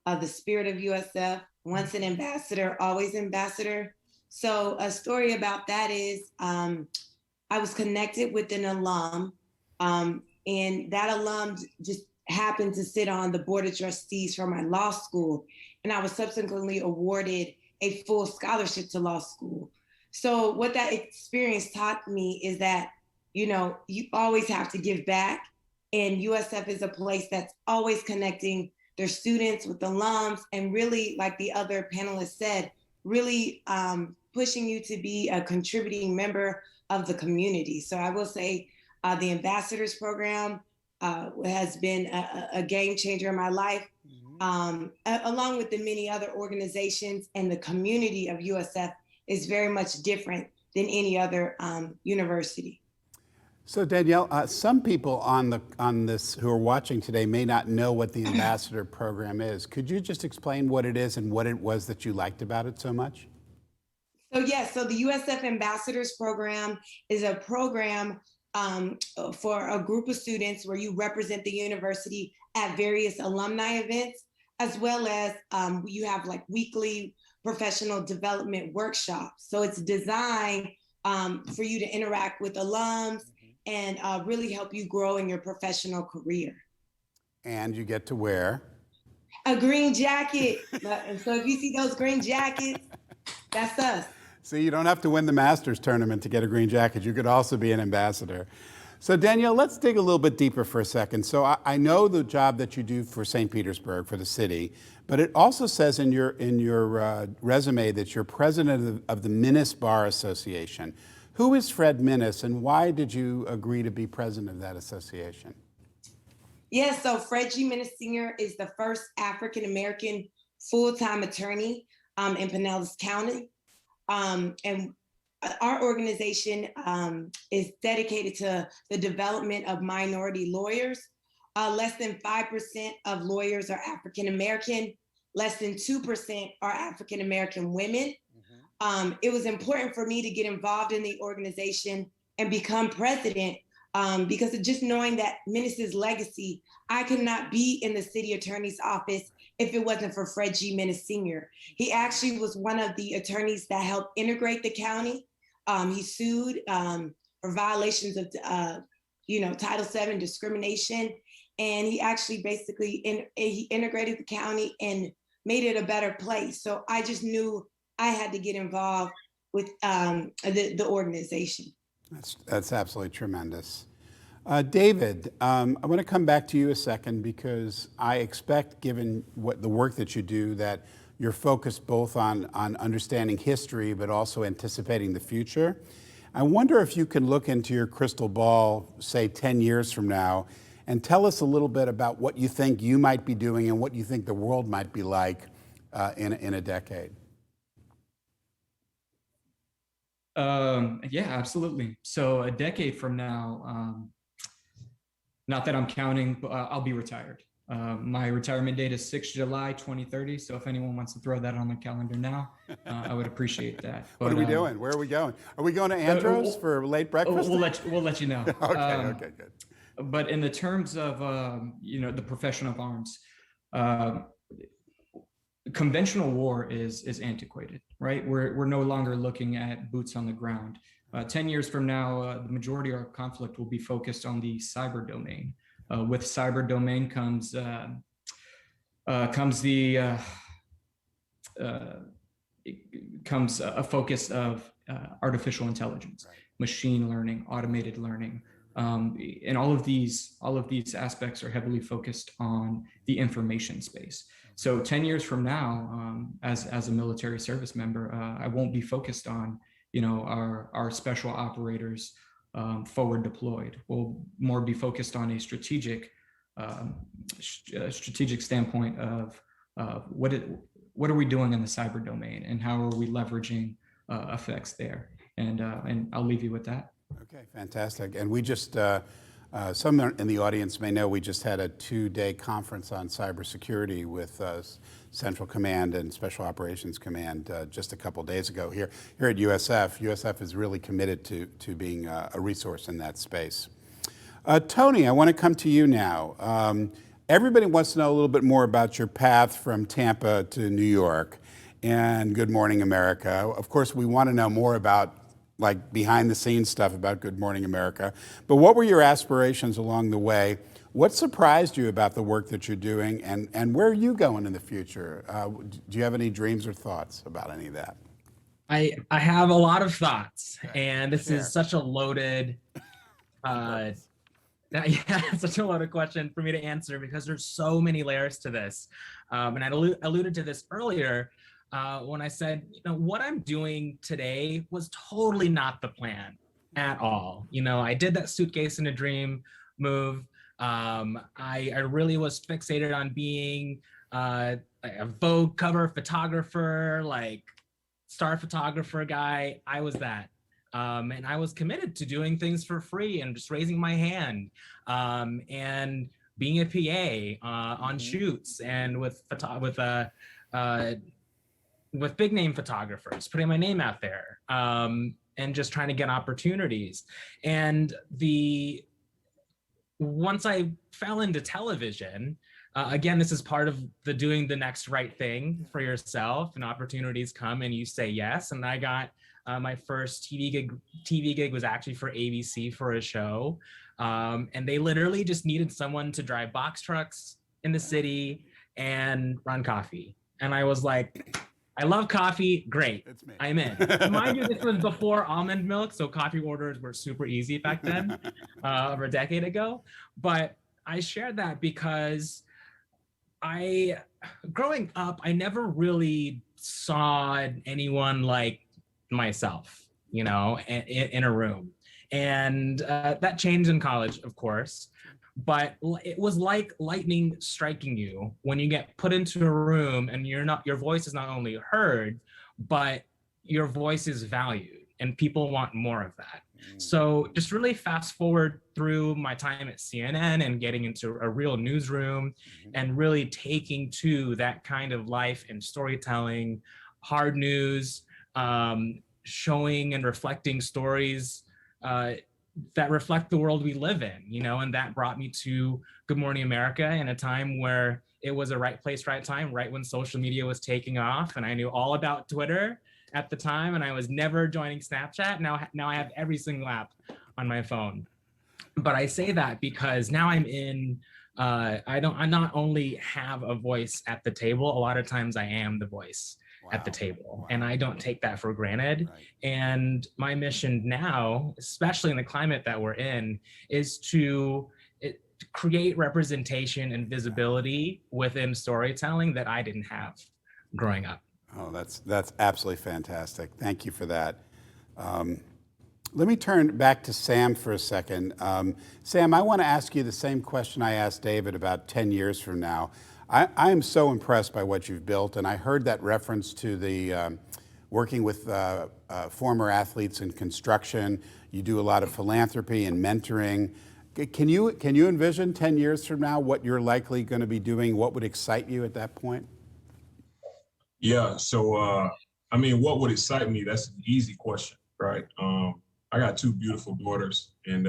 [SPEAKER 7] the spirit of USF. Once an ambassador, always ambassador. So a story about that is I was connected with an alum, and that alum just happened to sit on the board of trustees for my law school, and I was subsequently awarded a full scholarship to law school. So what that experience taught me is that, you know, you always have to give back, and USF is a place that's always connecting their students with alums, and really, like the other panelists said, really pushing you to be a contributing member of the community. So I will say the ambassadors program has been a game changer in my life, along with the many other organizations, and the community of USF is very much different than any other university.
[SPEAKER 6] So Danielle, some people on this who are watching today may not know what the ambassador program is. Could you just explain what it is and what it was that you liked about it so much?
[SPEAKER 7] So yes, so the USF Ambassadors Program is a program for a group of students where you represent the university at various alumni events, as well as you have like weekly professional development workshops. So it's designed for you to interact with alums and really help you grow in your professional career.
[SPEAKER 6] And you get to wear?
[SPEAKER 7] A green jacket. So if you see those green jackets, that's us.
[SPEAKER 6] So you don't have to win the Masters tournament to get a green jacket. You could also be an ambassador. So Danielle, let's dig a little bit deeper for a second. So I know the job that you do for St. Petersburg, for the city, but it also says in your resume that you're president of the Minnis Bar Association. Who is Fred Minnis, and why did you agree to be president of that association?
[SPEAKER 7] Yes, so Fred G. Minnis Sr. is the first African-American full-time attorney in Pinellas County. And our organization is dedicated to the development of minority lawyers. Less than 5% of lawyers are African-American. Less than 2% are African-American women. It was important for me to get involved in the organization and become president because of just knowing that Minnis's legacy, I could not be in the city attorney's office if it wasn't for Fred G. Minnis Sr. He actually was one of the attorneys that helped integrate the county. He sued for violations of, Title VII discrimination. And he actually basically, he integrated the county and made it a better place. So I just knew I had to get involved with the organization.
[SPEAKER 6] That's absolutely tremendous. David, I want to come back to you a second because I expect, given the work that you do, that you're focused both on understanding history but also anticipating the future. I wonder if you can look into your crystal ball, say 10 years from now, and tell us a little bit about what you think you might be doing and what you think the world might be like in a decade.
[SPEAKER 11] Yeah, absolutely. So a decade from now, not that I'm counting, but I'll be retired. My retirement date is 6 July 2030. So if anyone wants to throw that on the calendar now, I would appreciate that. But,
[SPEAKER 6] what are we doing? Where are we going? Are we going to Andros for late breakfast?
[SPEAKER 11] We'll let you know.
[SPEAKER 6] Okay, good.
[SPEAKER 11] But in the terms of the profession of arms, conventional war is antiquated, right? We're no longer looking at boots on the ground. 10 years from now, the majority of our conflict will be focused on the cyber domain. With cyber domain comes a focus of artificial intelligence, machine learning, automated learning, and all of these aspects are heavily focused on the information space. So 10 years from now, as a military service member, I won't be focused on our special operators forward deployed. We'll more be focused on a strategic standpoint of what are we doing in the cyber domain and how are we leveraging effects there. And I'll leave you with that.
[SPEAKER 6] Okay, fantastic. And we just, some in the audience may know we just had a 2-day conference on cybersecurity with Central Command and Special Operations Command just a couple days ago here at USF. USF is really committed to being a resource in that space. Tony, I want to come to you now. Everybody wants to know a little bit more about your path from Tampa to New York and Good Morning America. Of course, we want to know more about behind the scenes stuff about Good Morning America. But what were your aspirations along the way? What surprised you about the work that you're doing, and where are you going in the future? Do you have any dreams or thoughts about any of that?
[SPEAKER 10] I have a lot of thoughts, and this
[SPEAKER 6] Share.
[SPEAKER 10] is such a loaded, yeah, such a loaded question for me to answer because there's so many layers to this. And I alluded to this earlier when I said, what I'm doing today was totally not the plan at all. I did that suitcase in a dream move. I really was fixated on being a Vogue cover photographer, like star photographer guy. I was that. And I was committed to doing things for free and just raising my hand and being a PA on shoots and with big name photographers, putting my name out there and just trying to get opportunities. And once I fell into television, again, this is part of the doing the next right thing for yourself, and opportunities come and you say yes. And I got my first TV gig was actually for ABC for a show. And they literally just needed someone to drive box trucks in the city and run coffee. And I was like, I love coffee. Great. I'm in. Mind you, this was before almond milk, so coffee orders were super easy back then, over a decade ago. But I shared that because growing up, I never really saw anyone like myself, in a room. And that changed in college, of course. But it was like lightning striking you when you get put into a room and your voice is not only heard, but your voice is valued, and people want more of that. So just really fast forward through my time at CNN and getting into a real newsroom and really taking to that kind of life and storytelling, hard news, showing and reflecting stories that reflect the world we live in, and that brought me to Good Morning America in a time where it was a right place, right time, right when social media was taking off. And I knew all about Twitter at the time, and I was never joining Snapchat. Now I have every single app on my phone. But I say that because now I'm in, I not only have a voice at the table, a lot of times I am the voice at the table. And I don't take that for granted. Right. And my mission now, especially in the climate that we're in, is to create representation and visibility within storytelling that I didn't have growing up.
[SPEAKER 6] Oh, that's absolutely fantastic. Thank you for that. Let me turn back to Sam for a second. Sam, I want to ask you the same question I asked David about 10 years from now. I am so impressed by what you've built, and I heard that reference to the working with former athletes in construction. You do a lot of philanthropy and mentoring. Can you envision 10 years from now what you're likely going to be doing? What would excite you at that point?
[SPEAKER 12] Yeah, so what would excite me? That's an easy question, right? I got two beautiful daughters, and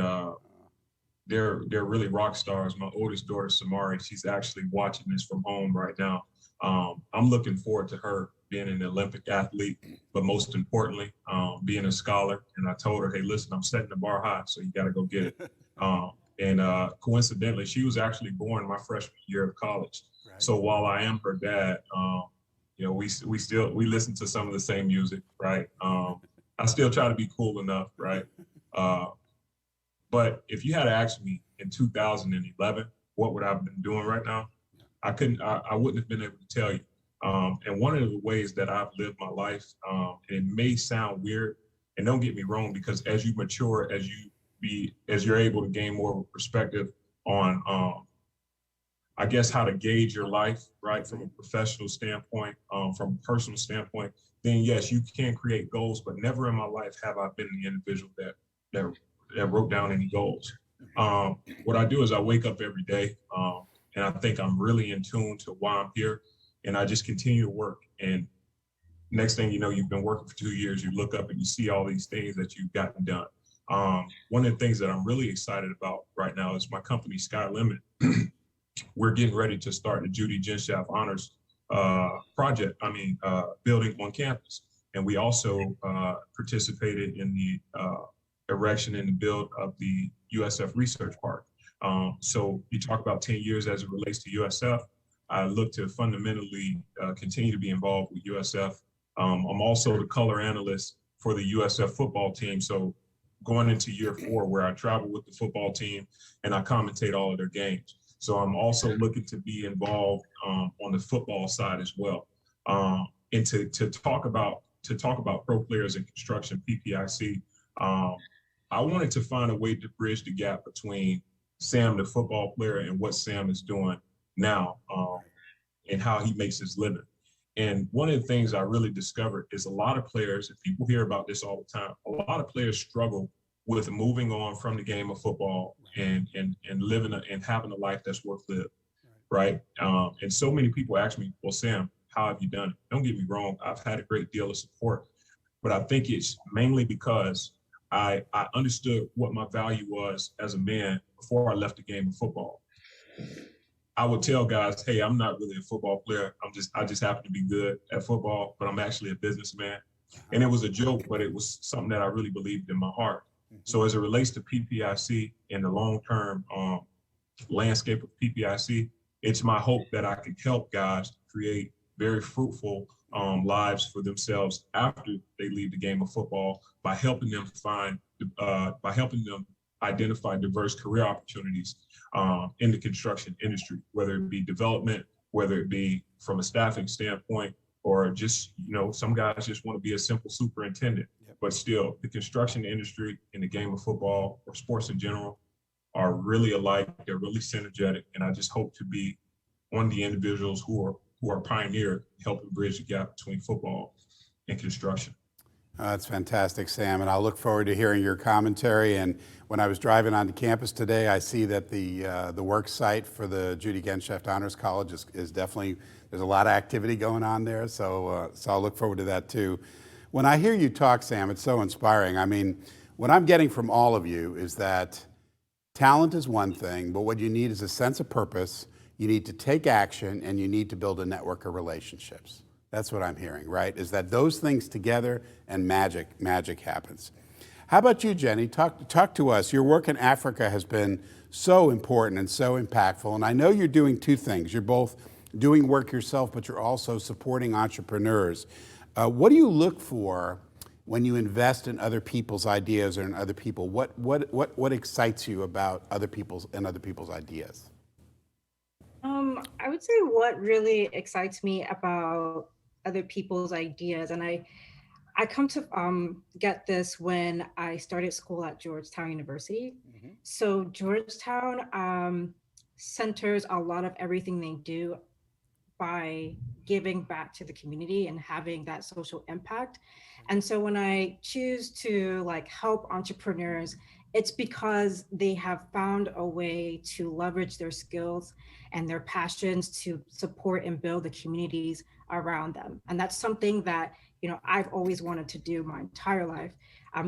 [SPEAKER 12] they're really rock stars. My oldest daughter, Samari, she's actually watching this from home right now. I'm looking forward to her being an Olympic athlete, but most importantly, being a scholar. And I told her, hey, listen, I'm setting the bar high, so you got to go get it. And coincidentally, she was actually born my freshman year of college. Right. So while I am her dad, we listen to some of the same music, right? I still try to be cool enough, right? But if you had asked me in 2011, what would I have been doing right now? I wouldn't have been able to tell you. And one of the ways that I've lived my life, and it may sound weird, and don't get me wrong, because as you mature, as you're able to gain more perspective on, I guess, how to gauge your life, right, from a professional standpoint, from a personal standpoint, then yes, you can create goals, but never in my life have I been the individual that wrote down any goals. What I do is I wake up every day, and I think I'm really in tune to why I'm here, and I just continue to work. And next thing you know, you've been working for 2 years, you look up and you see all these things that you've gotten done. One of the things that I'm really excited about right now is my company, Sky Limit. We're getting ready to start the Judy Genshaft Honors building on campus. And we also participated in the erection and the build of the USF Research Park. So you talk about 10 years as it relates to USF. I look to fundamentally continue to be involved with USF. I'm also the color analyst for the USF football team. So going into year 4, where I travel with the football team and I commentate all of their games. So I'm also looking to be involved on the football side as well. And to talk about pro players in construction, PPIC, I wanted to find a way to bridge the gap between Sam, the football player, and what Sam is doing now, and how he makes his living. And one of the things I really discovered is a lot of players, and people hear about this all the time, a lot of players struggle with moving on from the game of football and living and having a life that's worth living, right? And so many people ask me, well, Sam, how have you done it? Don't get me wrong, I've had a great deal of support, but I think it's mainly because I understood what my value was as a man before I left the game of football. I would tell guys, hey, I'm not really a football player. I just happen to be good at football, but I'm actually a businessman. And it was a joke, but it was something that I really believed in my heart. So as it relates to PPIC and the long-term landscape of PPIC, it's my hope that I can help guys create very fruitful lives for themselves after they leave the game of football by helping them identify diverse career opportunities in the construction industry, whether it be development, whether it be from a staffing standpoint, or just, some guys just want to be a simple superintendent. But still, the construction industry and the game of football or sports in general are really alike. They're really synergetic. And I just hope to be one of the individuals who are pioneer helping bridge the gap between football and construction.
[SPEAKER 6] That's fantastic, Sam, and I'll look forward to hearing your commentary. And when I was driving onto campus today, I see that the work site for the Judy Genschaft Honors College is definitely, there's a lot of activity going on there, so I'll look forward to that too. When I hear you talk, Sam, it's so inspiring. I mean, what I'm getting from all of you is that talent is one thing, but what you need is a sense of purpose, you need to take action, and you need to build a network of relationships. That's what I'm hearing, right? Is that those things together and magic happens. How about you, Jenny? Talk to us. Your work in Africa has been so important and so impactful, and I know you're doing two things. You're both doing work yourself, but you're also supporting entrepreneurs. What do you look for when you invest in other people's ideas or in other people? What excites you about other people's ideas?
[SPEAKER 9] I would say what really excites me about other people's ideas, and I come to get this when I started school at Georgetown University. So Georgetown centers a lot of everything they do by giving back to the community and having that social impact. And so when I choose to help entrepreneurs, it's because they have found a way to leverage their skills and their passions to support and build the communities around them. And that's something that, I've always wanted to do my entire life.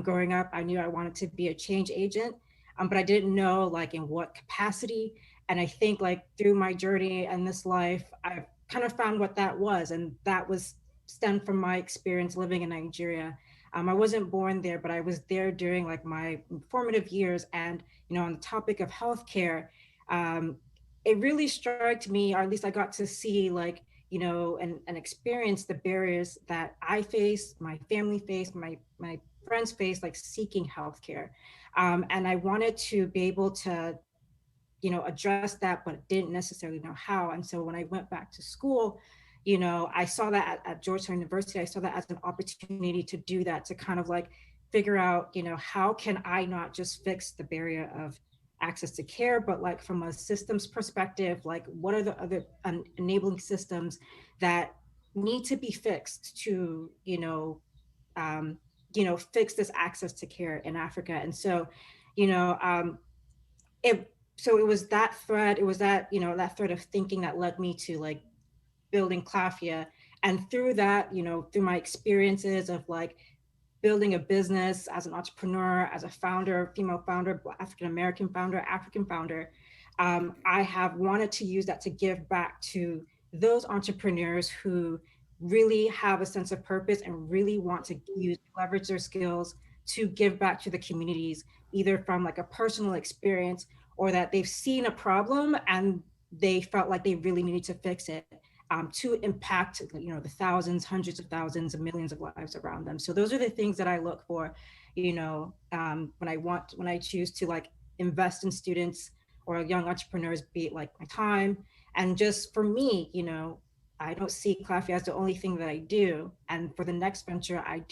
[SPEAKER 9] Growing up, I knew I wanted to be a change agent, but I didn't know in what capacity. And I think through my journey and this life, I've kind of found what that was. And that was stemmed from my experience living in Nigeria. I wasn't born there, but I was there during my formative years. And, on the topic of healthcare, it really struck me, or at least I got to see and experience the barriers that I face, my family face, my friends face, seeking healthcare. And I wanted to be able to address that, but didn't necessarily know how. And so when I went back to school, I saw that at Georgetown University, I saw that as an opportunity to do that, to kind of figure out, how can I not just fix the barrier of access to care, but from a systems perspective, what are the other enabling systems that need to be fixed to, fix this access to care in Africa. And so, it was that thread, that thread of thinking that led me to building Clafia. And through that, through my experiences of building a business as an entrepreneur, as a founder, female founder, African-American founder, African founder, I have wanted to use that to give back to those entrepreneurs who really have a sense of purpose and really want to leverage their skills to give back to the communities, either from a personal experience or that they've seen a problem and they felt like they really needed to fix it to impact, the thousands, hundreds of thousands, and millions of lives around them. So those are the things that I look for, when I choose to like invest in students or young entrepreneurs, be it like my time. And just for me, I don't see Claffey as the only thing that I do. And for the next venture I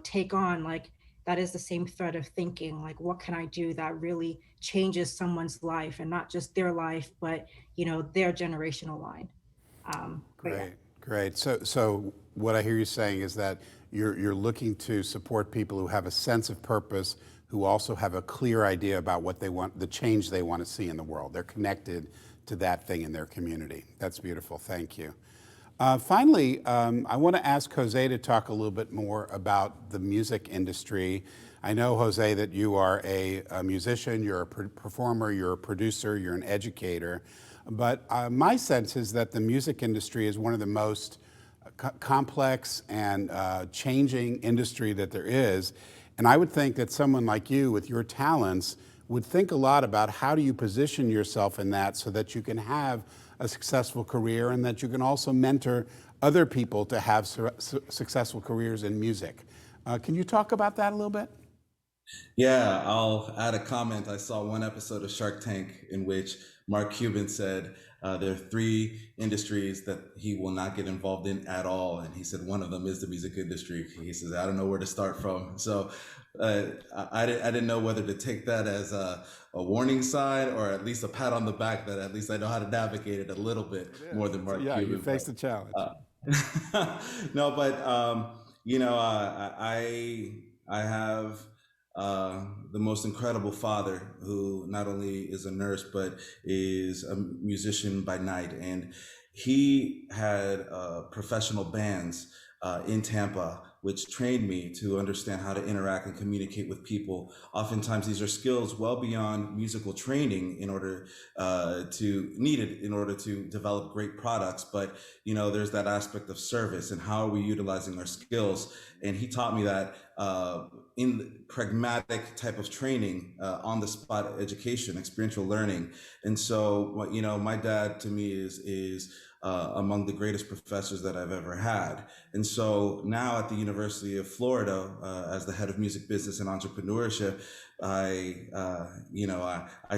[SPEAKER 9] take on, like, that is the same thread of thinking, like, what can I do that really changes someone's life, and not just their life, but, their generational line.
[SPEAKER 6] Great, great. So what I hear you saying is that you're looking to support people who have a sense of purpose, who also have a clear idea about what they want, the change they want to see in the world. They're connected to that thing in their community. That's beautiful. Thank you. Finally, I want to ask Jose to talk a little bit more about the music industry. I know, Jose, that you are a musician, you're a performer, you're a producer, you're an educator. But my sense is that the music industry is one of the most complex and changing industry that there is. And I would think that someone like you, with your talents, would think a lot about how do you position yourself in that so that you can have a successful career and that you can also mentor other people to have successful careers in music. Can you talk about that a little bit?
[SPEAKER 8] Yeah, I'll add a comment. I saw one episode of Shark Tank in which Mark Cuban said there are 3 industries that he will not get involved in at all. And he said one of them is the music industry. He says, I don't know where to start from. So I didn't know whether to take that as a warning sign or at least a pat on the back that at least I know how to navigate it a little bit more than Mark Cuban.
[SPEAKER 6] Yeah, you faced the challenge.
[SPEAKER 8] No, but I have the most incredible father who not only is a nurse but is a musician by night, and he had professional bands in Tampa, which trained me to understand how to interact and communicate with people. Oftentimes, these are skills well beyond musical training in order needed in order to develop great products. But there's that aspect of service and how are we utilizing our skills. And he taught me that in pragmatic type of training, on the spot education, experiential learning. And so, my dad to me is among the greatest professors that I've ever had. And so now at the University of Florida, as the head of music business and entrepreneurship, I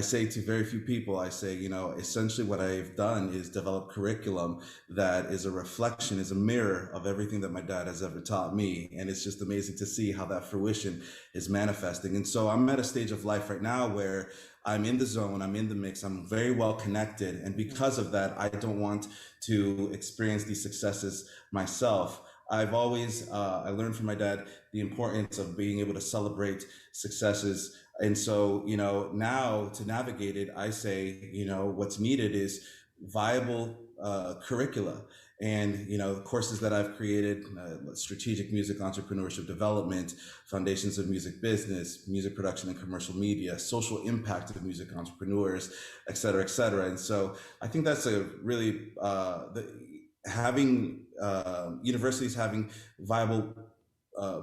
[SPEAKER 8] say to very few people, I say, essentially what I've done is develop curriculum that is a reflection, is a mirror of everything that my dad has ever taught me. And it's just amazing to see how that fruition is manifesting. And so I'm at a stage of life right now where I'm in the zone, I'm in the mix, I'm very well connected. And because of that, I don't want to experience these successes myself. I've always, I learned from my dad the importance of being able to celebrate successes. And so, now to navigate it, I say, what's needed is viable curricula. And, courses that I've created, strategic music entrepreneurship development, foundations of music business, music production and commercial media, social impact of music entrepreneurs, et cetera, et cetera. And so I think that's a really, universities having viable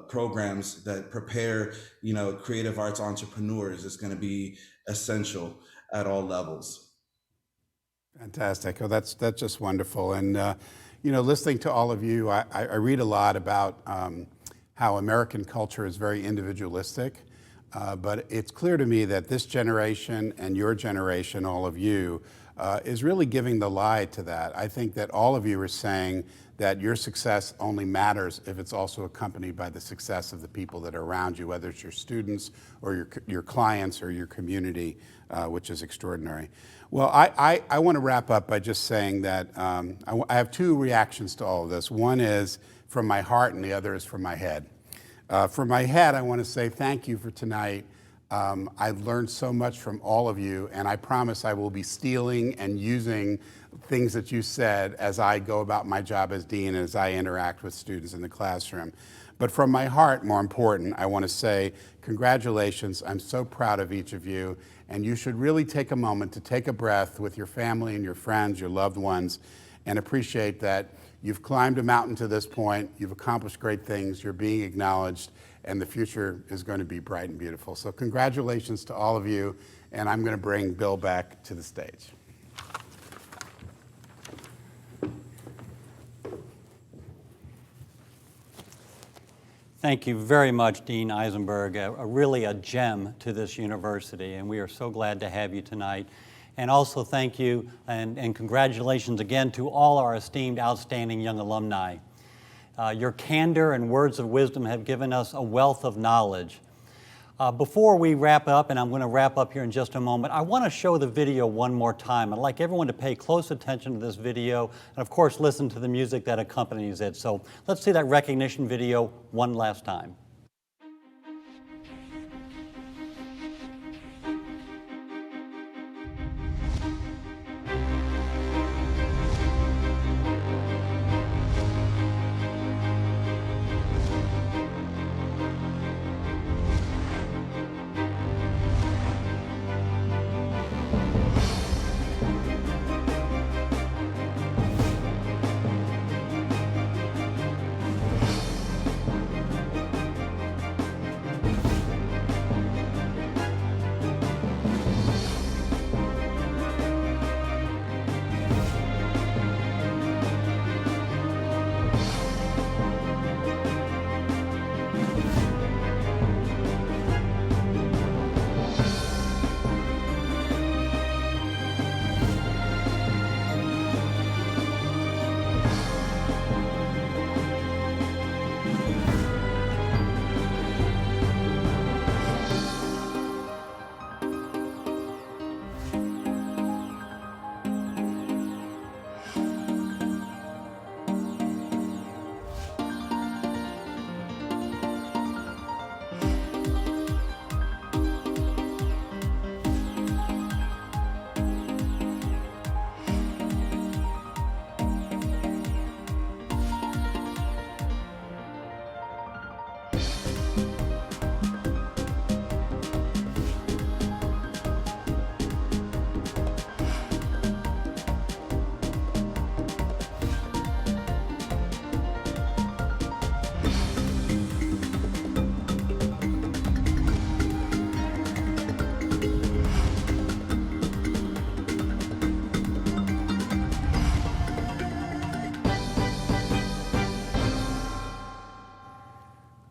[SPEAKER 8] programs that prepare, creative arts entrepreneurs is going to be essential at all levels.
[SPEAKER 6] Fantastic. Oh, that's just wonderful. And, listening to all of you, I read a lot about how American culture is very individualistic. But it's clear to me that this generation and your generation, all of you, is really giving the lie to that. I think that all of you are saying that your success only matters if it's also accompanied by the success of the people that are around you, whether it's your students or your clients or your community, which is extraordinary. Well, I want to wrap up by just saying that I have 2 reactions to all of this. One is from my heart and the other is from my head. For my head, I want to say thank you for tonight. I've learned so much from all of you, and I promise I will be stealing and using things that you said as I go about my job as dean and as I interact with students in the classroom. But from my heart, more important, I want to say congratulations. I'm so proud of each of you, and you should really take a moment to take a breath with your family and your friends, your loved ones, and appreciate that you've climbed a mountain to this point, you've accomplished great things, you're being acknowledged, and the future is going to be bright and beautiful. So congratulations to all of you, and I'm going to bring Bill back to the stage.
[SPEAKER 2] Thank you very much, Dean Eisenberg, really a gem to this university, and we are so glad to have you tonight. And also thank you and congratulations again to all our esteemed, outstanding young alumni. Your candor and words of wisdom have given us a wealth of knowledge. Before we wrap up, and I'm going to wrap up here in just a moment, I want to show the video one more time. I'd like everyone to pay close attention to this video and, of course, listen to the music that accompanies it. So let's see that recognition video one last time.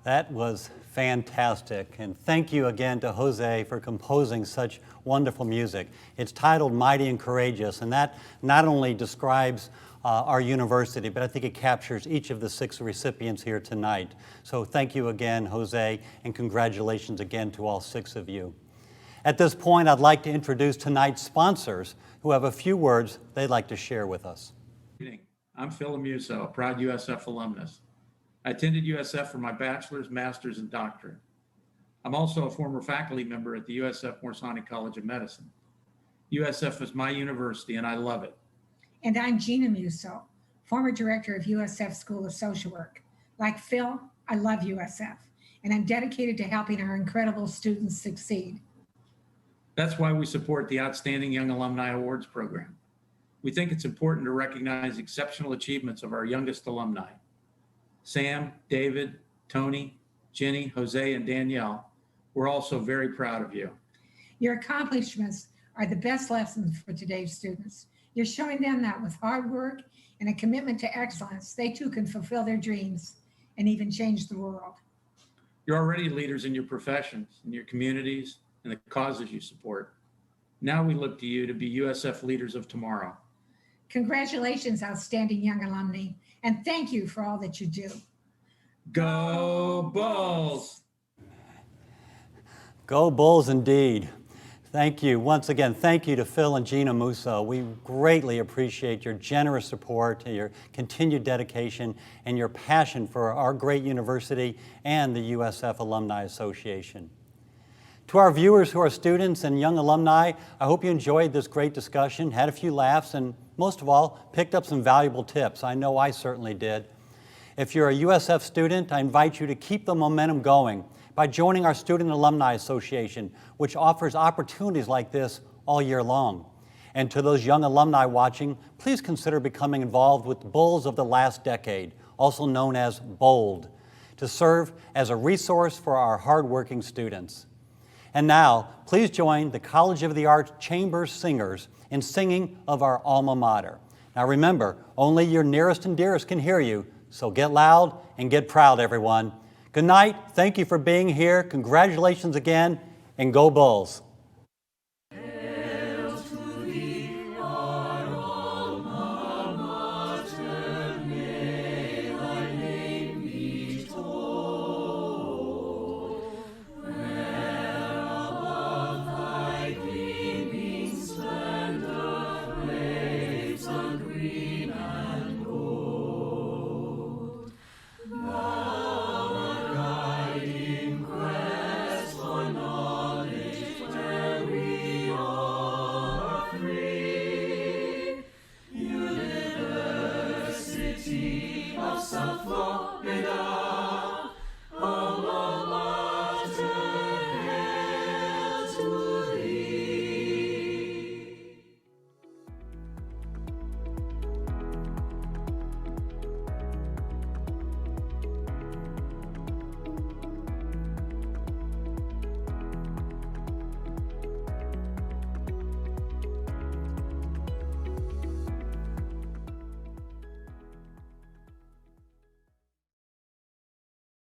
[SPEAKER 2] That was fantastic, and thank you again to Jose for composing such wonderful music. It's titled Mighty and Courageous, and that not only describes our university, but I think it captures each of the 6 recipients here tonight. So thank you again, Jose, and congratulations again to all 6 of you. At this point, I'd like to introduce tonight's sponsors who have a few words they'd like to share with us.
[SPEAKER 13] Good evening. I'm Phil Amuso, a proud USF alumnus. I attended USF for my bachelor's, master's, and doctorate. I'm also a former faculty member at the USF Morsani College of Medicine. USF is my university, and I love it.
[SPEAKER 14] And I'm Gina Musso, former director of USF School of Social Work. Like Phil, I love USF, and I'm dedicated to helping our incredible students succeed.
[SPEAKER 13] That's why we support the Outstanding Young Alumni Awards program. We think it's important to recognize exceptional achievements of our youngest alumni. Sam, David, Tony, Jenny, Jose, and Danielle, we're also very proud of you.
[SPEAKER 14] Your accomplishments are the best lessons for today's students. You're showing them that with hard work and a commitment to excellence, they too can fulfill their dreams and even change the world.
[SPEAKER 13] You're already leaders in your professions, in your communities, and the causes you support. Now we look to you to be USF leaders of tomorrow.
[SPEAKER 14] Congratulations, outstanding young alumni, and thank you for all that you do.
[SPEAKER 13] Go Bulls!
[SPEAKER 2] Go Bulls indeed. Thank you. Once again, thank you to Phil and Gina Musso. We greatly appreciate your generous support, your continued dedication, and your passion for our great university and the USF Alumni Association. To our viewers who are students and young alumni, I hope you enjoyed this great discussion, had a few laughs, and most of all, picked up some valuable tips. I know I certainly did. If you're a USF student, I invite you to keep the momentum going by joining our Student Alumni Association, which offers opportunities like this all year long. And to those young alumni watching, please consider becoming involved with Bulls of the Last Decade, also known as BOLD, to serve as a resource for our hardworking students. And now, please join the College of the Arts Chamber Singers in singing of our alma mater. Now remember, only your nearest and dearest can hear you, so get loud and get proud, everyone. Good night, thank you for being here, congratulations again, and go Bulls.